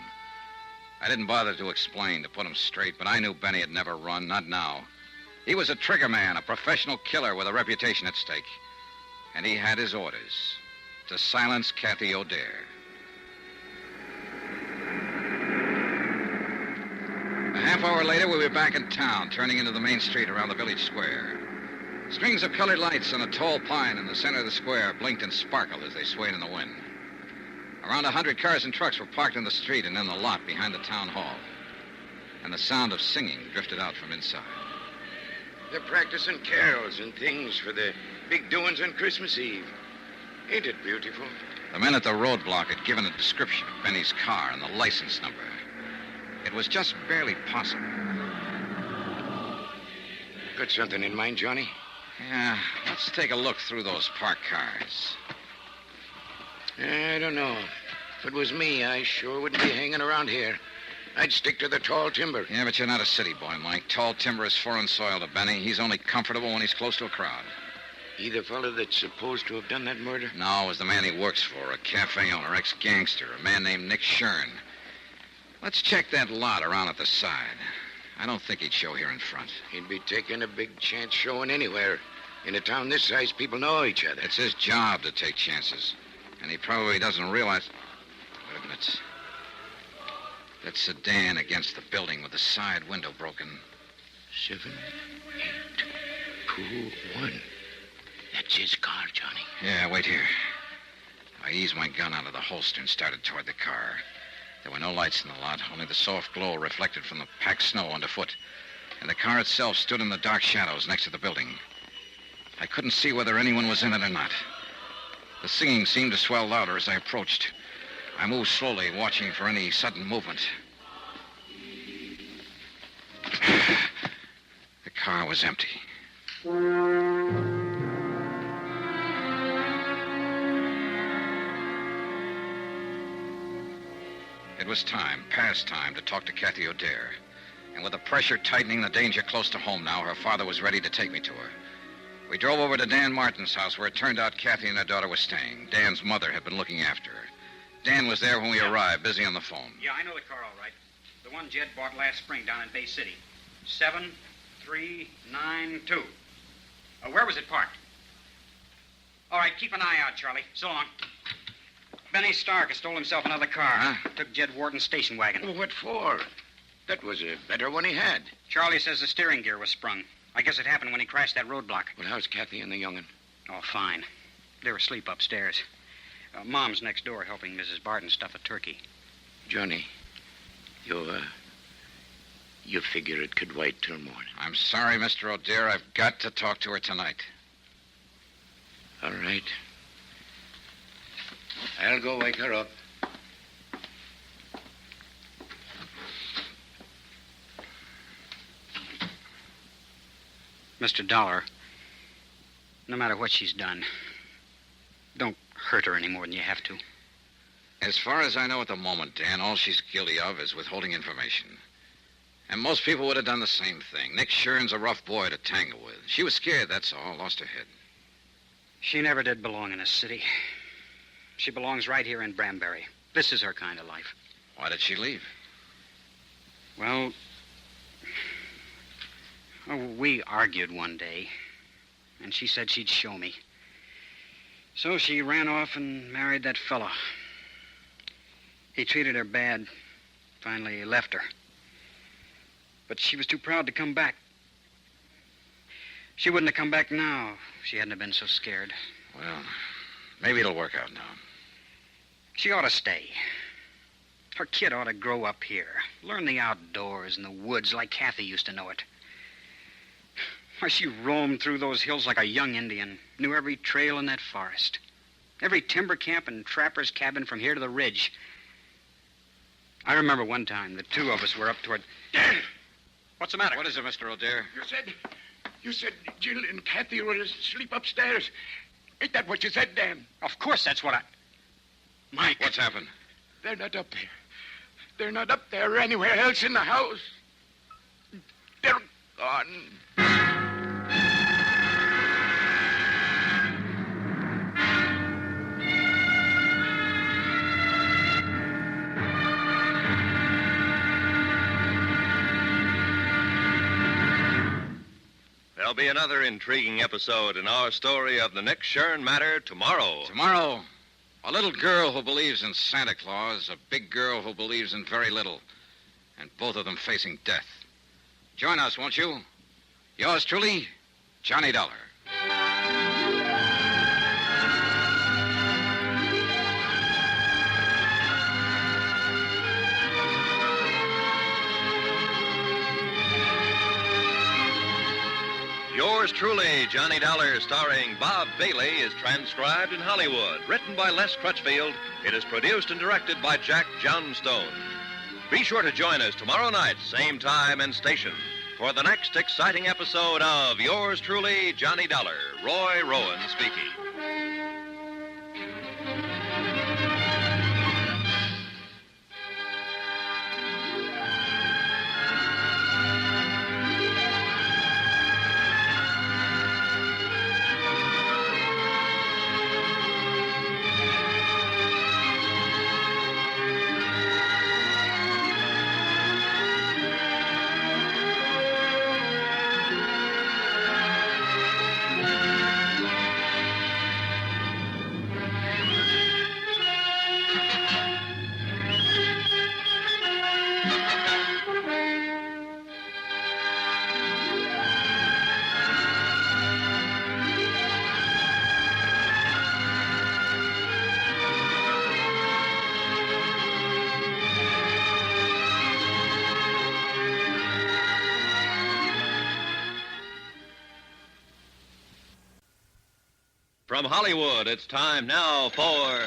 I didn't bother to explain, to put him straight, but I knew Benny had never run, not now. He was a trigger man, a professional killer with a reputation at stake. And he had his orders to silence Kathy O'Dare. A half hour later, we were back in town, turning into the main street around the village square. Strings of colored lights on a tall pine in the center of the square blinked and sparkled as they swayed in the wind. Around 100 cars and trucks were parked in the street and in the lot behind the town hall. And the sound of singing drifted out from inside. They're practicing carols and things for the big doings on Christmas Eve. Ain't it beautiful? The men at the roadblock had given a description of Benny's car and the license number. It was just barely possible. Got something in mind, Johnny? Yeah, let's take a look through those parked cars. I don't know. If it was me, I sure wouldn't be hanging around here. I'd stick to the tall timber. Yeah, but you're not a city boy, Mike. Tall timber is foreign soil to Benny. He's only comfortable when he's close to a crowd. He the fellow that's supposed to have done that murder? No, it was the man he works for, a cafe owner, ex-gangster, a man named Nick Shurn. Let's check that lot around at the side. I don't think he'd show here in front. He'd be taking a big chance showing anywhere. In a town this size, people know each other. It's his job to take chances. And he probably doesn't realize... Wait a minute. That sedan against the building with the side window broken. 7, 8, 2, 1. That's his car, Johnny. Yeah, wait here. I eased my gun out of the holster and started toward the car. There were no lights in the lot, only the soft glow reflected from the packed snow underfoot. And the car itself stood in the dark shadows next to the building. I couldn't see whether anyone was in it or not. The singing seemed to swell louder as I approached. I moved slowly, watching for any sudden movement. The car was empty. It was time, past time, to talk to Kathy O'Dare. And with the pressure tightening, the danger close to home now, her father was ready to take me to her. We drove over to Dan Martin's house, where it turned out Kathy and her daughter were staying. Dan's mother had been looking after her. Dan was there when we arrived, busy on the phone. Yeah, I know the car all right. The one Jed bought last spring down in Bay City. 7392. Where was it parked? All right, keep an eye out, Charlie. So long. Benny Stark has stole himself another car. Huh? Took Jed Wharton's station wagon. Well, what for? That was a better one he had. Charlie says the steering gear was sprung. I guess it happened when he crashed that roadblock. Well, how's Kathy and the young'un? Oh, fine. They're asleep upstairs. Mom's next door helping Mrs. Barton stuff a turkey. Johnny, you figure it could wait till morning. I'm sorry, Mr. O'Dare. I've got to talk to her tonight. All right. I'll go wake her up. Mr. Dollar, no matter what she's done, don't hurt her any more than you have to. As far as I know at the moment, Dan, all she's guilty of is withholding information. And most people would have done the same thing. Nick Shurn's a rough boy to tangle with. She was scared, that's all. Lost her head. She never did belong in a city. She belongs right here in Branbury. This is her kind of life. Why did she leave? Well, we argued one day, and she said she'd show me. So she ran off and married that fella. He treated her bad. Finally left her. But she was too proud to come back. She wouldn't have come back now if she hadn't have been so scared. Well, maybe it'll work out now. She ought to stay. Her kid ought to grow up here. Learn the outdoors and the woods like Kathy used to know it. Why, she roamed through those hills like a young Indian. Knew every trail in that forest. Every timber camp and trapper's cabin from here to the ridge. I remember one time the two of us were up toward... Dan! What's the matter? What is it, Mr. O'Dare? You said Jill and Kathy were asleep upstairs. Ain't that what you said, Dan? Of course that's what I... Mike. What's happened? They're not up there. They're not up there or anywhere else in the house. They're gone. There'll be another intriguing episode in our story of the Nick Shurn Matter tomorrow. Tomorrow, a little girl who believes in Santa Claus, a big girl who believes in very little, and both of them facing death. Join us, won't you? Yours truly, Johnny Dollar. Yours truly, Johnny Dollar, starring Bob Bailey, is transcribed in Hollywood. Written by Les Crutchfield, it is produced and directed by Jack Johnstone. Be sure to join us tomorrow night, same time and station, for the next exciting episode of Yours truly, Johnny Dollar. Roy Rowan speaking. From Hollywood, it's time now for...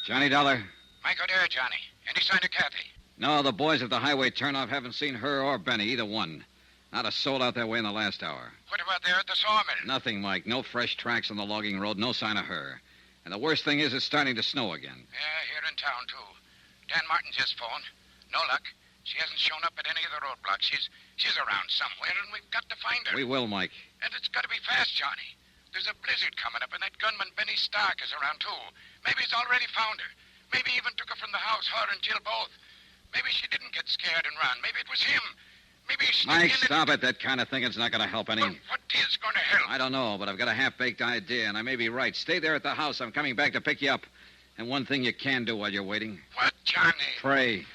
Johnny Dollar? Mike O'Dare, Johnny. Any sign of Kathy? No, the boys at the highway turnoff haven't seen her or Benny, either one. Not a soul out that way in the last hour. What about there at the sawmill? Nothing, Mike. No fresh tracks on the logging road, no sign of her. And the worst thing is it's starting to snow again. Yeah, here in town, too. Dan Martin just phoned. No luck. She hasn't shown up at any of the roadblocks. She's around somewhere, and we've got to find her. We will, Mike. And it's got to be fast, Johnny. There's a blizzard coming up, and that gunman Benny Stark is around, too. Maybe he's already found her. Maybe he even took her from the house, her and Jill both. Maybe she didn't get scared and run. Maybe it was him. Maybe he's Mike, stop it. That kind of thinking is not going to help any. Well, what is going to help? I don't know, but I've got a half-baked idea, and I may be right. Stay there at the house. I'm coming back to pick you up. And one thing you can do while you're waiting. What, Johnny? Pray.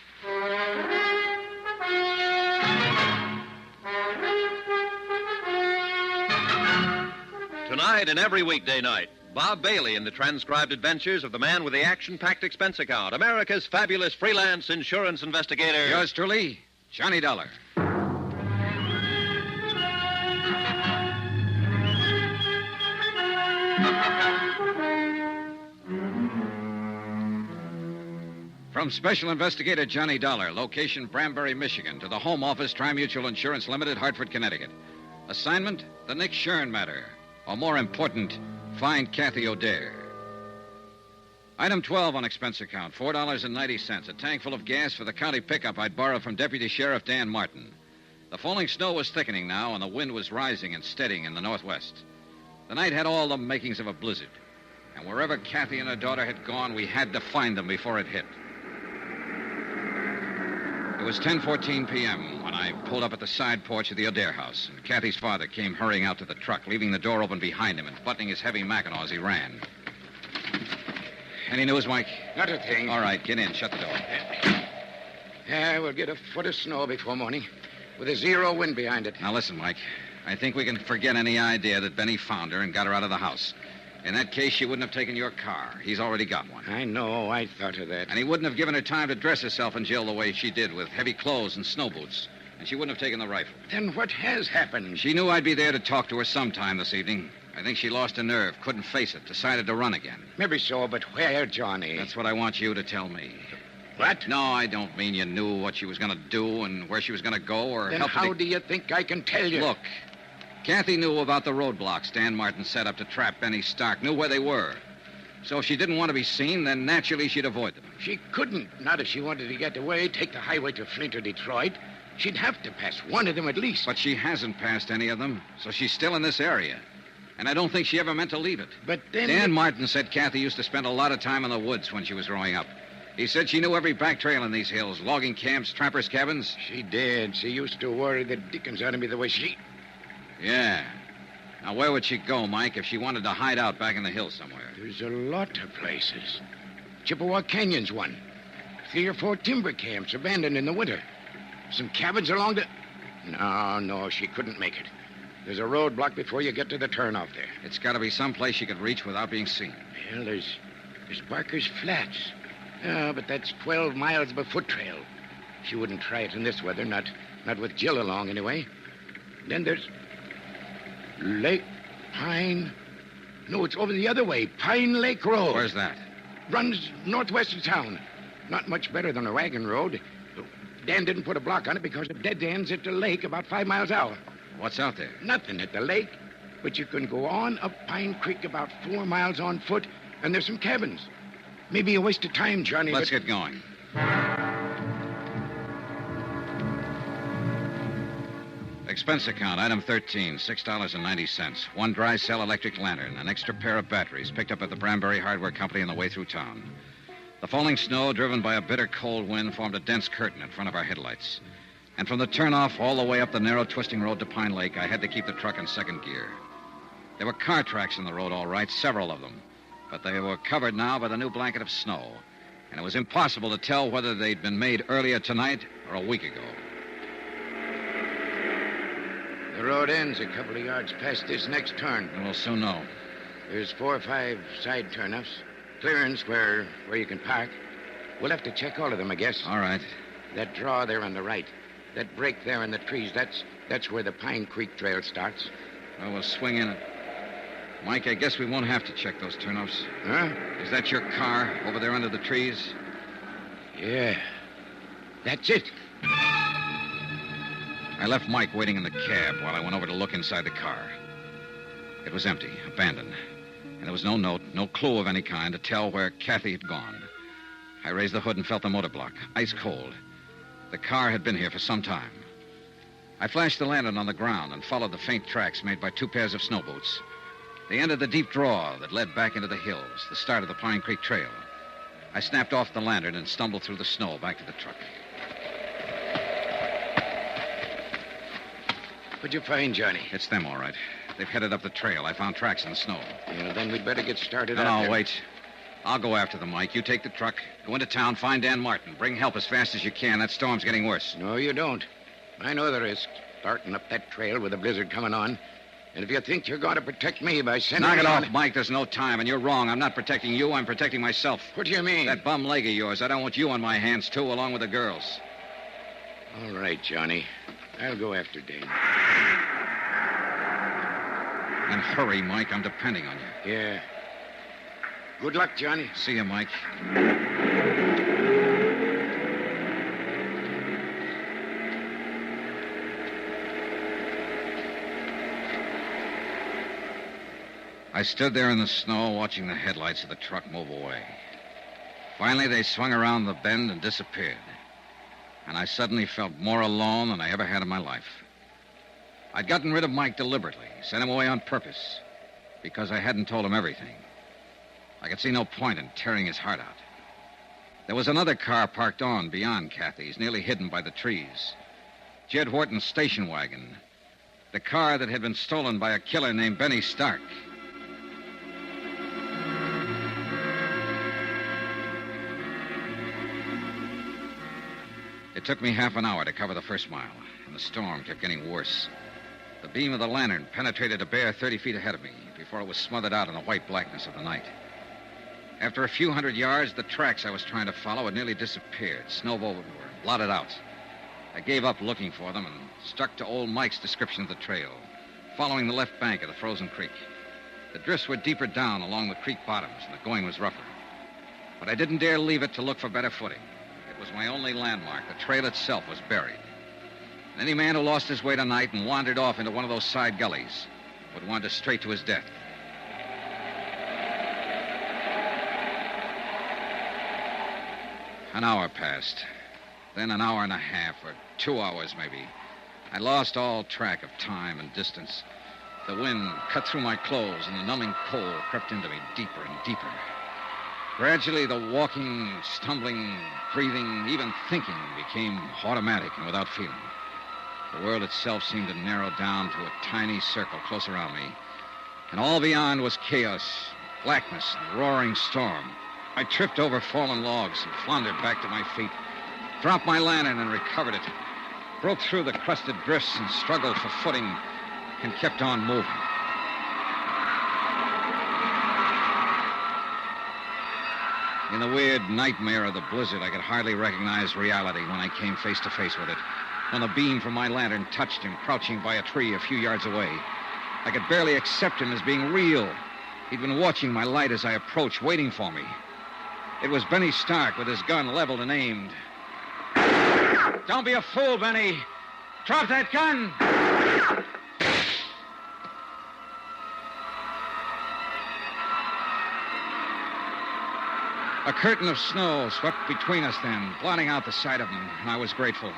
Tonight and every weekday night, Bob Bailey in the transcribed adventures of the man with the action-packed expense account, America's fabulous freelance insurance investigator. Yours truly, Johnny Dollar. From Special Investigator Johnny Dollar, location Branbury, Michigan, to the Home Office, Tri-Mutual Insurance Limited, Hartford, Connecticut. Assignment, the Nick Shurn Matter. Or more important, find Kathy O'Dare. Item 12 on expense account, $4.90. A tank full of gas for the county pickup I'd borrowed from Deputy Sheriff Dan Martin. The falling snow was thickening now, and the wind was rising and steadying in the northwest. The night had all the makings of a blizzard. And wherever Kathy and her daughter had gone, we had to find them before it hit. It was 10:14 p.m. when I pulled up at the side porch of the O'Dare house, and Kathy's father came hurrying out to the truck, leaving the door open behind him and buttoning his heavy mackinaw as he ran. Any news, Mike? Not a thing. All right, get in. Shut the door. Yeah, we'll get a foot of snow before morning, with a zero wind behind it. Now, listen, Mike. I think we can forget any idea that Benny found her and got her out of the house. In that case, she wouldn't have taken your car. He's already got one. I know. I thought of that. And he wouldn't have given her time to dress herself in jail the way she did, with heavy clothes and snow boots. And she wouldn't have taken the rifle. Then what has happened? She knew I'd be there to talk to her sometime this evening. I think she lost her nerve, couldn't face it, decided to run again. Maybe so, but where, Johnny? That's what I want you to tell me. What? No, I don't mean you knew what she was going to do and where she was going to go or Then help how do you think I can tell you? Look, Kathy knew about the roadblocks Dan Martin set up to trap Benny Stark, knew where they were. So if she didn't want to be seen, then naturally she'd avoid them. She couldn't. Not if she wanted to get away, take the highway to Flint or Detroit. She'd have to pass one of them at least. But she hasn't passed any of them, so she's still in this area. And I don't think she ever meant to leave it. But then... Dan Martin said Kathy used to spend a lot of time in the woods when she was growing up. He said she knew every back trail in these hills, logging camps, trappers' cabins. She did. She used to worry the dickens out of me the way she... Yeah. Now, where would she go, Mike, if she wanted to hide out back in the hills somewhere? There's a lot of places. Chippewa Canyon's one. 3 or 4 timber camps abandoned in the winter. Some cabins along the... No, she couldn't make it. There's a roadblock before you get to the turnoff there. It's got to be someplace she could reach without being seen. Well, there's Barker's Flats. But that's 12 miles of a foot trail. She wouldn't try it in this weather, not with Jill along anyway. Then there's Lake Pine. No, it's over the other way. Pine Lake Road. Where's that? Runs northwest of town. Not much better than a wagon road. Dan didn't put a block on it because it dead ends at the lake about 5 miles out. What's out there? Nothing at the lake. But you can go on up Pine Creek about 4 miles on foot, and there's some cabins. Maybe a waste of time, Johnny. Let's get going. Expense account, item 13, $6.90. 1 dry cell electric lantern, an extra pair of batteries picked up at the Branbury Hardware Company on the way through town. The falling snow, driven by a bitter cold wind, formed a dense curtain in front of our headlights. And from the turnoff all the way up the narrow twisting road to Pine Lake, I had to keep the truck in second gear. There were car tracks in the road, all right, several of them. But they were covered now by the new blanket of snow. And it was impossible to tell whether they'd been made earlier tonight or a week ago. The road ends a couple of yards past this next turn. And we'll soon know. There's 4 or 5 side turnoffs. Clearance where you can park. We'll have to check all of them, I guess. All right. That draw there on the right. That break there in the trees, that's where the Pine Creek Trail starts. Well, we'll swing in it. Mike, I guess we won't have to check those turnoffs. Huh? Is that your car over there under the trees? Yeah. That's it. I left Mike waiting in the cab while I went over to look inside the car. It was empty, abandoned. And there was no note, no clue of any kind to tell where Kathy had gone. I raised the hood and felt the motor block, ice cold. The car had been here for some time. I flashed the lantern on the ground and followed the faint tracks made by 2 pairs of snow boots. They entered the deep draw that led back into the hills, the start of the Pine Creek Trail. I snapped off the lantern and stumbled through the snow back to the truck. What'd you find, Johnny? It's them, all right. They've headed up the trail. I found tracks in the snow. Yeah, then we'd better get started No, out there. wait. I'll go after them, Mike. You take the truck, go into town, find Dan Martin. Bring help as fast as you can. That storm's getting worse. No, you don't. I know the risk. Starting up that trail with a blizzard coming on. And if you think you're going to protect me by sending Knock me it on... off, Mike. There's no time, and you're wrong. I'm not protecting you. I'm protecting myself. What do you mean? That bum leg of yours. I don't want you on my hands, too, along with the girls. All right, Johnny. I'll go after Dane. And hurry, Mike. I'm depending on you. Yeah. Good luck, Johnny. See you, Mike. I stood there in the snow watching the headlights of the truck move away. Finally, they swung around the bend and disappeared. And I suddenly felt more alone than I ever had in my life. I'd gotten rid of Mike deliberately, sent him away on purpose, because I hadn't told him everything. I could see no point in tearing his heart out. There was another car parked on beyond Kathy's, nearly hidden by the trees. Jed Wharton's station wagon. The car that had been stolen by a killer named Benny Stark. It took me half an hour to cover the first mile, and the storm kept getting worse. The beam of the lantern penetrated a bare 30 feet ahead of me before it was smothered out in the white blackness of the night. After a few hundred yards, the tracks I was trying to follow had nearly disappeared, snowed over, blotted out. I gave up looking for them and stuck to old Mike's description of the trail, following the left bank of the frozen creek. The drifts were deeper down along the creek bottoms, and the going was rougher. But I didn't dare leave it to look for better footing. It was my only landmark. The trail itself was buried. And any man who lost his way tonight and wandered off into one of those side gullies would wander straight to his death. An hour passed, then an hour and a half, or 2 hours maybe. I lost all track of time and distance. The wind cut through my clothes, and the numbing cold crept into me deeper and deeper. Gradually, the walking, stumbling, breathing, even thinking became automatic and without feeling. The world itself seemed to narrow down to a tiny circle close around me, and all beyond was chaos, blackness, and roaring storm. I tripped over fallen logs and floundered back to my feet, dropped my lantern and recovered it, broke through the crusted drifts and struggled for footing, and kept on moving. In the weird nightmare of the blizzard, I could hardly recognize reality when I came face to face with it. When the beam from my lantern touched him, crouching by a tree a few yards away, I could barely accept him as being real. He'd been watching my light as I approached, waiting for me. It was Benny Stark with his gun leveled and aimed. Don't be a fool, Benny. Drop that gun! A curtain of snow swept between us then, blotting out the sight of him, and I was grateful.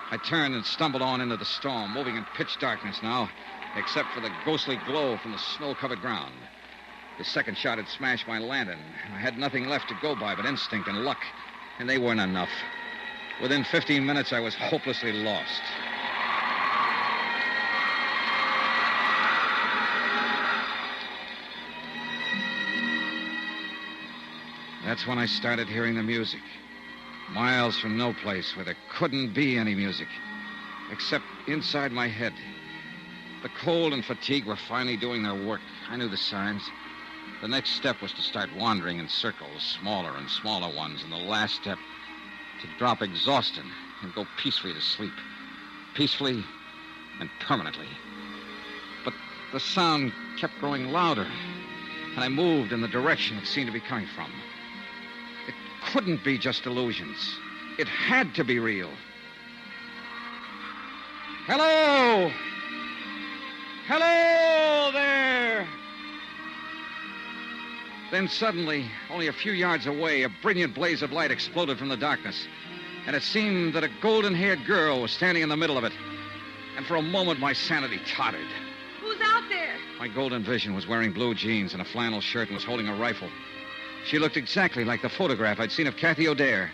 I turned and stumbled on into the storm, moving in pitch darkness now, except for the ghostly glow from the snow-covered ground. His second shot had smashed my lantern. I had nothing left to go by but instinct and luck, and they weren't enough. Within 15 minutes, I was hopelessly lost. That's when I started hearing the music. Miles from no place where there couldn't be any music, except inside my head. The cold and fatigue were finally doing their work. I knew the signs. The next step was to start wandering in circles, smaller and smaller ones, and the last step, to drop exhausted and go peacefully to sleep. Peacefully and permanently. But the sound kept growing louder, and I moved in the direction it seemed to be coming from. It couldn't be just illusions. It had to be real. Hello! Hello there! Then suddenly, only a few yards away, a brilliant blaze of light exploded from the darkness. And it seemed that a golden-haired girl was standing in the middle of it. And for a moment, my sanity tottered. Who's out there? My golden vision was wearing blue jeans and a flannel shirt and was holding a rifle. She looked exactly like the photograph I'd seen of Kathy O'Dare.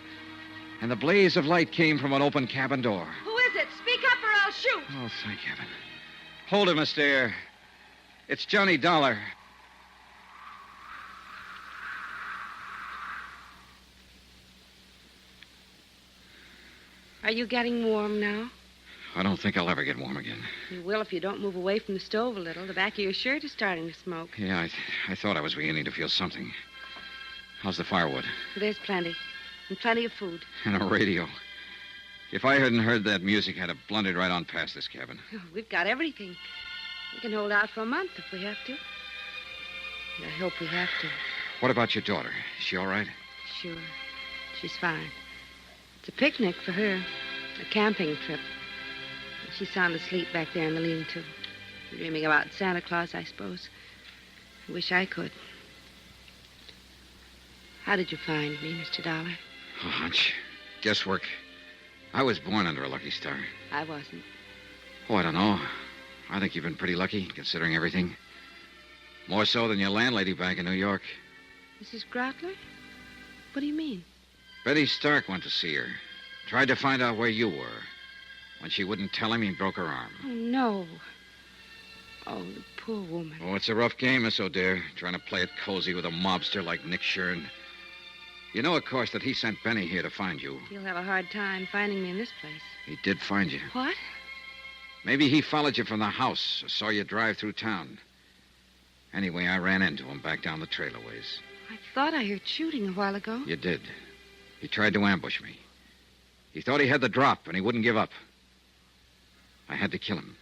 And the blaze of light came from an open cabin door. Who is it? Speak up or I'll shoot. Oh, thank heaven. Hold it, Miss Dare. It's Johnny Dollar. Are you getting warm now? I don't think I'll ever get warm again. You will if you don't move away from the stove a little. The back of your shirt is starting to smoke. Yeah, I thought I was beginning to feel something. How's the firewood? There's plenty. And plenty of food. And a radio. If I hadn't heard that music, I'd have blundered right on past this cabin. Oh, we've got everything. We can hold out for a month if we have to. I hope we have to. What about your daughter? Is she all right? Sure. She's fine. It's a picnic for her. A camping trip. She's sound asleep back there in the lean-to. Dreaming about Santa Claus, I suppose. I wish I could. How did you find me, Mr. Dollar? A hunch. Guesswork. I was born under a lucky star. I wasn't. Oh, I don't know. I think you've been pretty lucky, considering everything. More so than your landlady back in New York. Mrs. Grottler? What do you mean? Betty Stark went to see her. Tried to find out where you were. When she wouldn't tell him, he broke her arm. Oh, no. Oh, the poor woman. Oh, it's a rough game, Miss O'Dare, trying to play it cozy with a mobster like Nick Shurn. You know, of course, that he sent Benny here to find you. He'll have a hard time finding me in this place. He did find you. What? Maybe he followed you from the house or saw you drive through town. Anyway, I ran into him back down the trail a ways. I thought I heard shooting a while ago. You did. He tried to ambush me. He thought he had the drop, and he wouldn't give up. I had to kill him.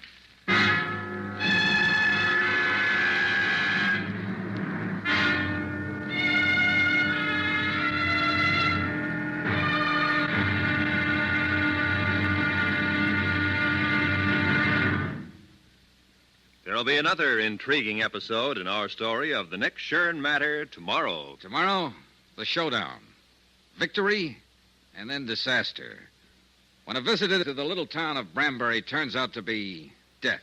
There'll be another intriguing episode in our story of the Nick Shurn Matter tomorrow. Tomorrow, the showdown. Victory, and then disaster. When a visitor to the little town of Branbury turns out to be death.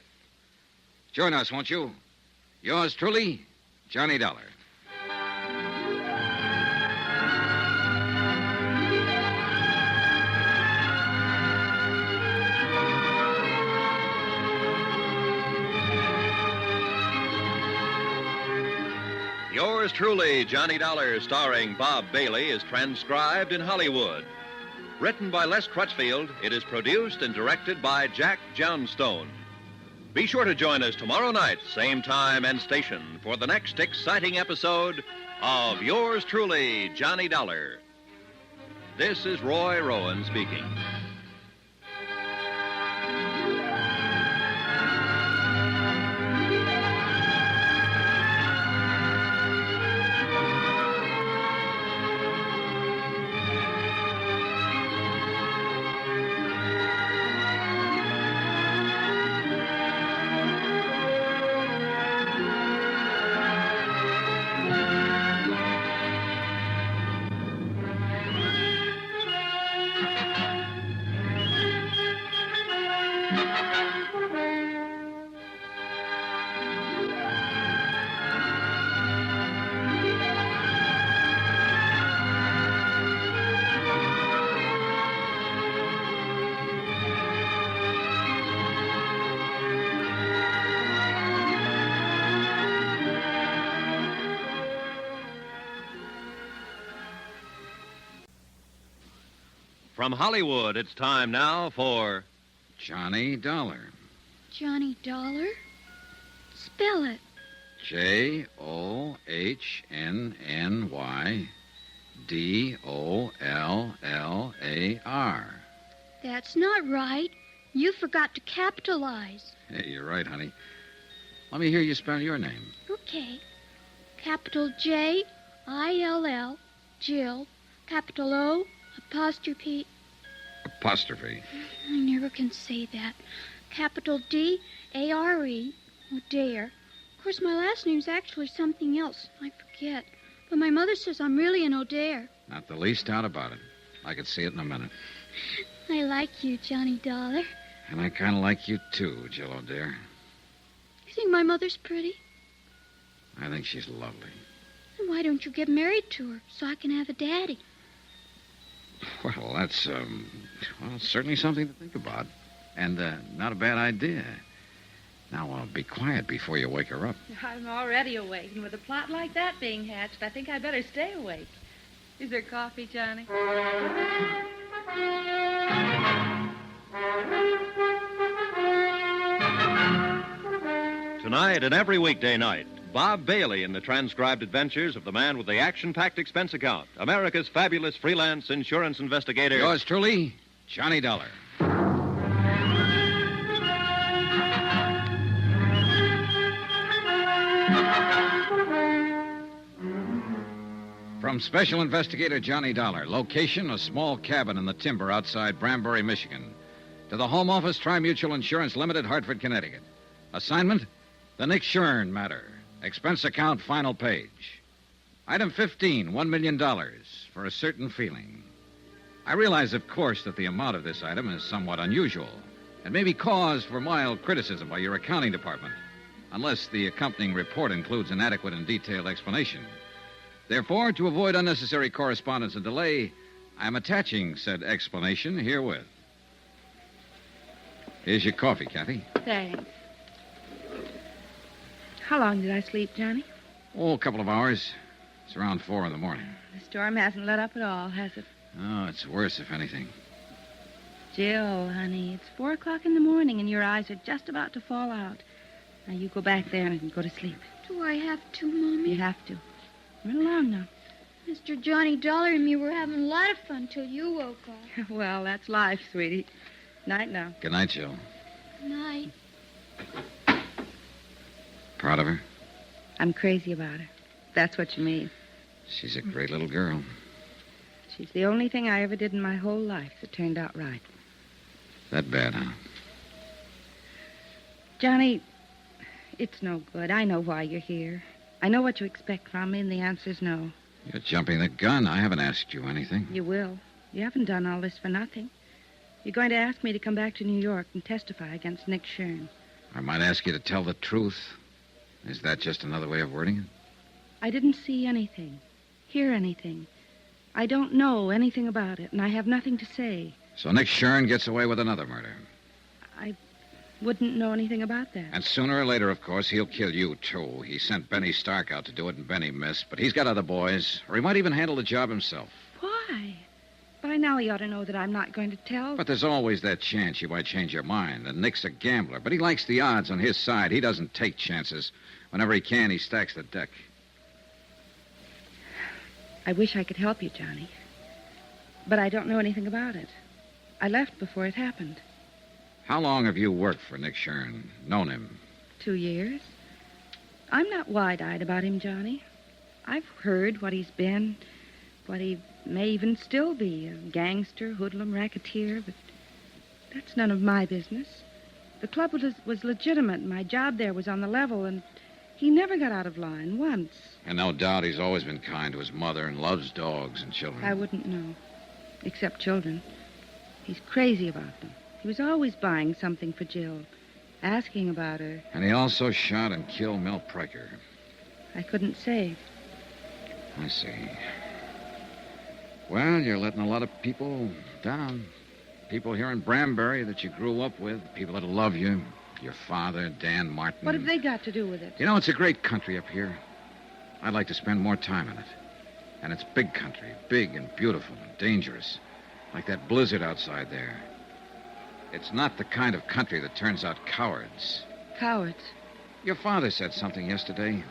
Join us, won't you? Yours truly, Johnny Dollar. Yours truly, Johnny Dollar, starring Bob Bailey, is transcribed in Hollywood. Written by Les Crutchfield, it is produced and directed by Jack Johnstone. Be sure to join us tomorrow night, same time and station, for the next exciting episode of Yours truly, Johnny Dollar. This is Roy Rowan speaking. From Hollywood, it's time now for Johnny Dollar. Johnny Dollar? Spell it. JOHNNYDOLLAR. That's not right. You forgot to capitalize. Hey, you're right, honey. Let me hear you spell your name. Okay. Capital J-I-L-L, Jill. Capital O, apostrophe. Apostrophe. I never can say that. Capital D-A-R-E, O'Dare. Of course, my last name's actually something else. I forget. But my mother says I'm really an O'Dare. Not the least doubt about it. I could see it in a minute. I like you, Johnny Dollar. And I kind of like you, too, Jill O'Dare. You think my mother's pretty? I think she's lovely. Then why don't you get married to her so I can have a daddy? Well, that's, certainly something to think about. And, not a bad idea. Now, be quiet before you wake her up. I'm already awake, and with a plot like that being hatched, I think I better stay awake. Is there coffee, Johnny? Tonight and every weekday night, Bob Bailey in the transcribed adventures of the man with the action-packed expense account, America's fabulous freelance insurance investigator. Yours truly, Johnny Dollar. From Special Investigator Johnny Dollar, location a small cabin in the timber outside Branbury, Michigan, to the Home Office Tri-Mutual Insurance Limited, Hartford, Connecticut. Assignment, the Nick Shurn Matter. Expense account, final page. Item 15, $1 million for a certain feeling. I realize, of course, that the amount of this item is somewhat unusual and may be cause for mild criticism by your accounting department, unless the accompanying report includes an adequate and detailed explanation. Therefore, to avoid unnecessary correspondence and delay, I'm attaching said explanation herewith. Here's your coffee, Kathy. Thanks. How long did I sleep, Johnny? Oh, a couple of hours. It's around 4 in the morning. The storm hasn't let up at all, has it? Oh, it's worse, if anything. Jill, honey, it's 4 o'clock in the morning and your eyes are just about to fall out. Now, you go back there and go to sleep. Do I have to, Mommy? You have to. Run along now. Mr. Johnny Dollar and me were having a lot of fun till you woke up. Well, that's life, sweetie. Night now. Good night, Jill. Good night. Proud of her? I'm crazy about her. That's what you mean. She's a great little girl. She's the only thing I ever did in my whole life that turned out right. That bad, huh? Johnny, it's no good. I know why you're here. I know what you expect from me, and the answer's no. You're jumping the gun. I haven't asked you anything. You will. You haven't done all this for nothing. You're going to ask me to come back to New York and testify against Nick Shurn. I might ask you to tell the truth. Is that just another way of wording it? I didn't see anything, hear anything. I don't know anything about it, and I have nothing to say. So Nick Shurn gets away with another murder. I wouldn't know anything about that. And sooner or later, of course, he'll kill you, too. He sent Benny Stark out to do it, and Benny missed. But he's got other boys, or he might even handle the job himself. Why? By now he ought to know that I'm not going to tell. But there's always that chance you might change your mind. And Nick's a gambler, but he likes the odds on his side. He doesn't take chances. Whenever he can, he stacks the deck. I wish I could help you, Johnny. But I don't know anything about it. I left before it happened. How long have you worked for Nick Shurn? Known him? 2 years. I'm not wide-eyed about him, Johnny. I've heard what he's been, what he may even still be, a gangster, hoodlum, racketeer, but that's none of my business. The club was legitimate, and my job there was on the level, and he never got out of line once. And no doubt he's always been kind to his mother and loves dogs and children. I wouldn't know, except children. He's crazy about them. He was always buying something for Jill, asking about her. And he also shot and killed Mel Pryker. I couldn't say. I see. Well, you're letting a lot of people down. People here in Branbury that you grew up with, people that love you, your father, Dan Martin. What have they got to do with it? You know, it's a great country up here. I'd like to spend more time in it. And it's big country, big and beautiful and dangerous, like that blizzard outside there. It's not the kind of country that turns out cowards. Cowards? Your father said something yesterday,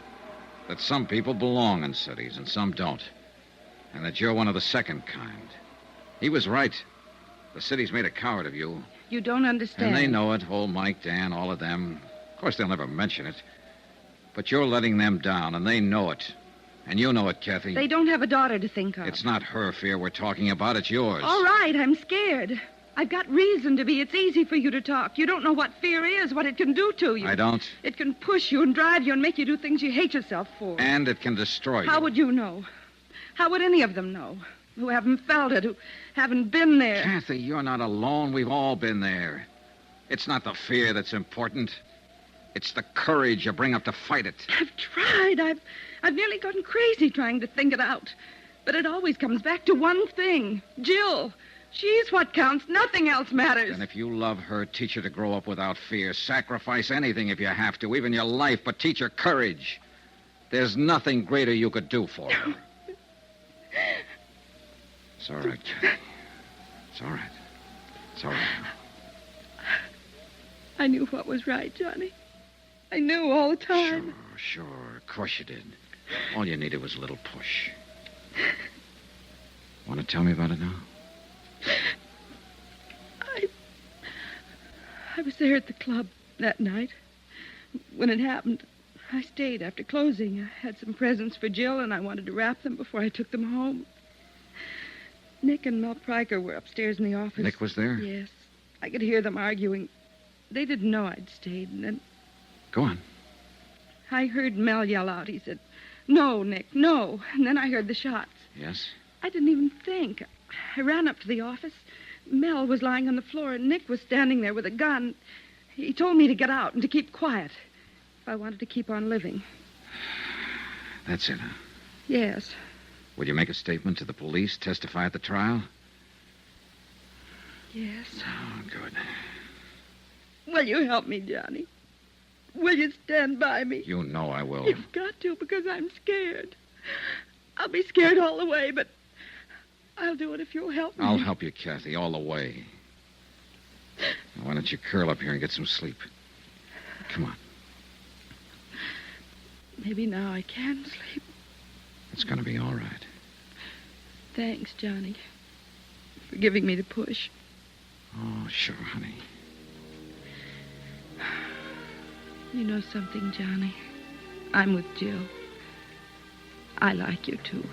that some people belong in cities and some don't, and that you're one of the second kind. He was right. The city's made a coward of you. You don't understand. And they know it, old Mike, Dan, all of them. Of course, they'll never mention it. But you're letting them down, and they know it. And you know it, Kathy. They don't have a daughter to think of. It's not her fear we're talking about, it's yours. All right, I'm scared. I've got reason to be. It's easy for you to talk. You don't know what fear is, what it can do to you. I don't. It can push you and drive you and make you do things you hate yourself for. And it can destroy you. How would you know? How would any of them know? Who haven't felt it, who haven't been there. Kathy, you're not alone. We've all been there. It's not the fear that's important. It's the courage you bring up to fight it. I've tried. I've nearly gone crazy trying to think it out. But it always comes back to one thing. Jill. She's what counts. Nothing else matters. And if you love her, teach her to grow up without fear. Sacrifice anything if you have to, even your life, but teach her courage. There's nothing greater you could do for her. It's all right, Kathy. It's all right. It's all right. I knew what was right, Johnny. I knew all the time. Sure. Of course you did. All you needed was a little push. Want to tell me about it now? I was there at the club that night. When it happened, I stayed after closing. I had some presents for Jill, and I wanted to wrap them before I took them home. Nick and Mel Pryker were upstairs in the office. Nick was there? Yes. I could hear them arguing. They didn't know I'd stayed, and then... Go on. I heard Mel yell out. He said, "No, Nick, no." And then I heard the shots. Yes? I didn't even think. I ran up to the office. Mel was lying on the floor, and Nick was standing there with a gun. He told me to get out and to keep quiet if I wanted to keep on living. That's it, huh? Yes. Will you make a statement to the police, testify at the trial? Yes. Oh, good. Will you help me, Johnny? Will you stand by me? You know I will. You've got to, because I'm scared. I'll be scared all the way, but I'll do it if you'll help me. I'll help you, Kathy, all the way. Now, why don't you curl up here and get some sleep? Come on. Maybe now I can sleep. It's going to be all right. Thanks, Johnny, for giving me the push. Oh, sure, honey. You know something, Johnny? I'm with Jill. I like you, too.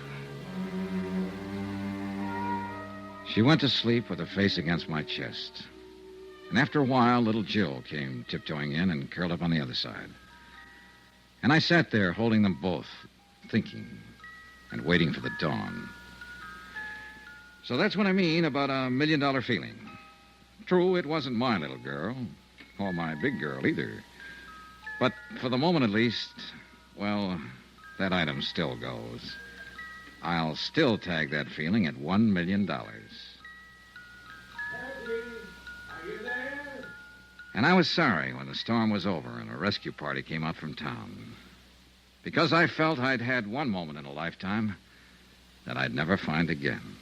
She went to sleep with her face against my chest. And after a while, little Jill came tiptoeing in and curled up on the other side. And I sat there holding them both, thinking and waiting for the dawn. So that's what I mean about $1 million feeling. True, it wasn't my little girl, or my big girl either. But for the moment at least, well, that item still goes. I'll still tag that feeling at $1 million. And I was sorry when the storm was over and a rescue party came out from town. Because I felt I'd had one moment in a lifetime that I'd never find again.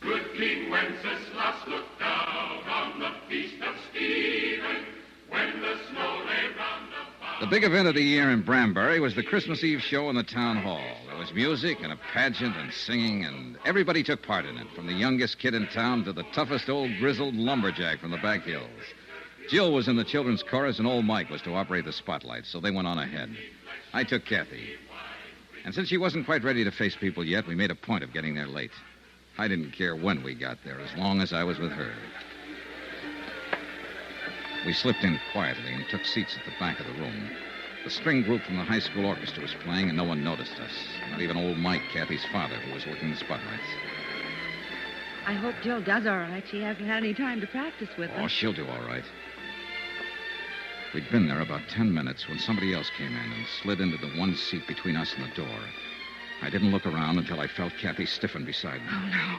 Good King Wenceslas looked down on the feast of Stephen when the snow lay round about. The big event of the year in Branbury was the Christmas Eve show in the town hall. There was music and a pageant and singing, and everybody took part in it, from the youngest kid in town to the toughest old grizzled lumberjack from the back hills. Jill was in the children's chorus, and old Mike was to operate the spotlights, so they went on ahead. I took Kathy. And since she wasn't quite ready to face people yet, we made a point of getting there late. I didn't care when we got there, as long as I was with her. We slipped in quietly and took seats at the back of the room. The string group from the high school orchestra was playing, and no one noticed us. Not even old Mike, Kathy's father, who was working the spotlights. I hope Jill does all right. She hasn't had any time to practice with Oh, us. she'll do all right. We'd been there about 10 minutes when somebody else came in and slid into the one seat between us and the door. I didn't look around until I felt Kathy stiffen beside me. Oh, no.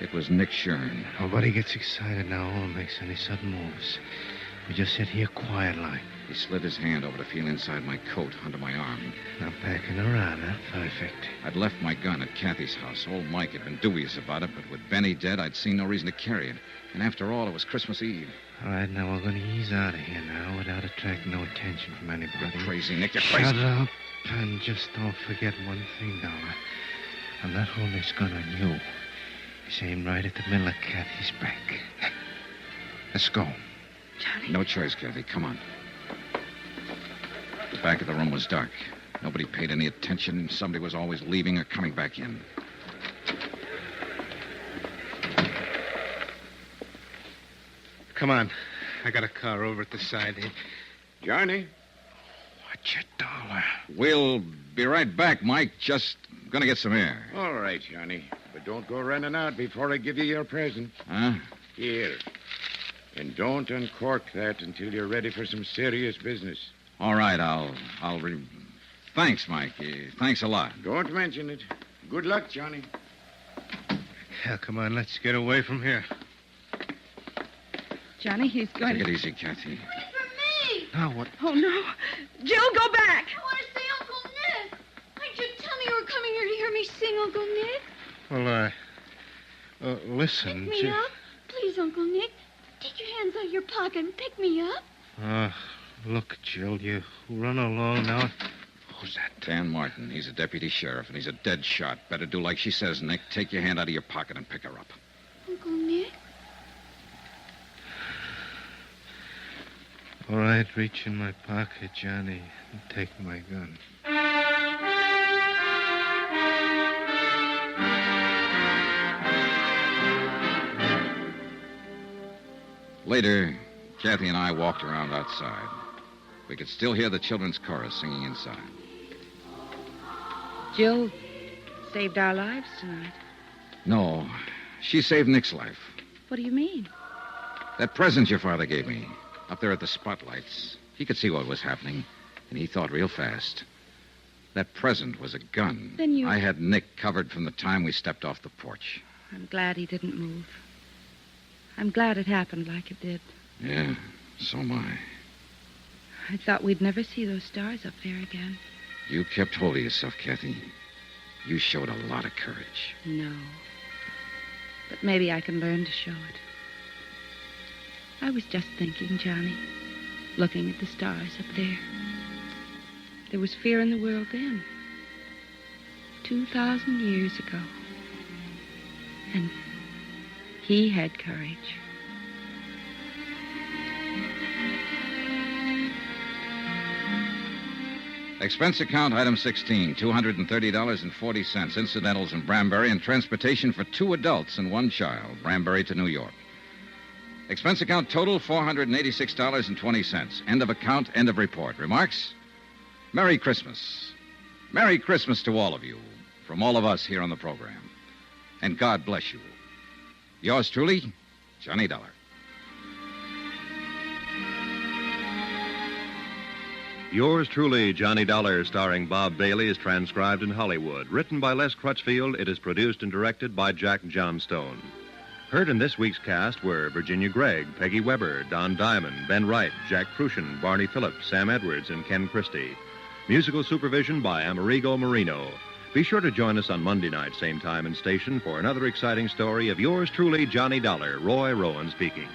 It was Nick Shurn. Nobody gets excited now or makes any sudden moves. We just sit here quiet like. He slid his hand over to feel inside my coat under my arm. Now backing around, huh? Perfect. I'd left my gun at Kathy's house. Old Mike had been dubious about it, but with Benny dead, I'd seen no reason to carry it. And after all, it was Christmas Eve. All right, now we're going to ease out of here now without attracting no attention from anybody. You're crazy, Nick. You're crazy. Shut up and just don't forget one thing, Dollar. I'm not holding this gun on you. It's aimed right at the middle of Kathy's back. Let's go. Johnny. No choice, Kathy. Come on. The back of the room was dark. Nobody paid any attention. Somebody was always leaving or coming back in. Come on. I got a car over at the side. Johnny? Watch it, Dollar. We'll be right back, Mike. Just gonna get some air. All right, Johnny. But don't go running out before I give you your present. Huh? Here. And don't uncork that until you're ready for some serious business. All right, Thanks, Mike. Thanks a lot. Don't mention it. Good luck, Johnny. Yeah, come on, let's get away from here. Johnny, he's going Take to... it easy, Kathy. Me! Now what? Oh, no. Jill, go back. I want to see Uncle Nick. Why'd you tell me you were coming here to hear me sing, Uncle Nick? Well, listen. Pick me up. Please, Uncle Nick. Take your hands out of your pocket and pick me up. Look, Jill, you run along now. Who's that? Dan Martin. He's a deputy sheriff, and he's a dead shot. Better do like she says, Nick. Take your hand out of your pocket and pick her up. Uncle Nick? All right, reach in my pocket, Johnny, and take my gun. Later, Kathy and I walked around outside. We could still hear the children's chorus singing inside. Jill saved our lives tonight. No, she saved Nick's life. What do you mean? That present your father gave me, up there at the spotlights. He could see what was happening, and he thought real fast. That present was a gun. Then you... I had Nick covered from the time we stepped off the porch. I'm glad he didn't move. I'm glad it happened like it did. Yeah, so am I. I thought we'd never see those stars up there again. You kept hold of yourself, Kathy. You showed a lot of courage. No. But maybe I can learn to show it. I was just thinking, Johnny, looking at the stars up there. There was fear in the world then. 2,000 years ago. And he had courage. Expense account, item 16, $230.40, incidentals in Branbury, and transportation for 2 adults and 1 child, Branbury to New York. Expense account total, $486.20. End of account, end of report. Remarks? Merry Christmas. Merry Christmas to all of you, from all of us here on the program. And God bless you. Yours truly, Johnny Dollar. Yours truly, Johnny Dollar, starring Bob Bailey, is transcribed in Hollywood. Written by Les Crutchfield, it is produced and directed by Jack Johnstone. Heard in this week's cast were Virginia Gregg, Peggy Weber, Don Diamond, Ben Wright, Jack Crucian, Barney Phillips, Sam Edwards, and Ken Christie. Musical supervision by Amerigo Marino. Be sure to join us on Monday night, same time and station, for another exciting story of yours truly, Johnny Dollar. Roy Rowan speaking.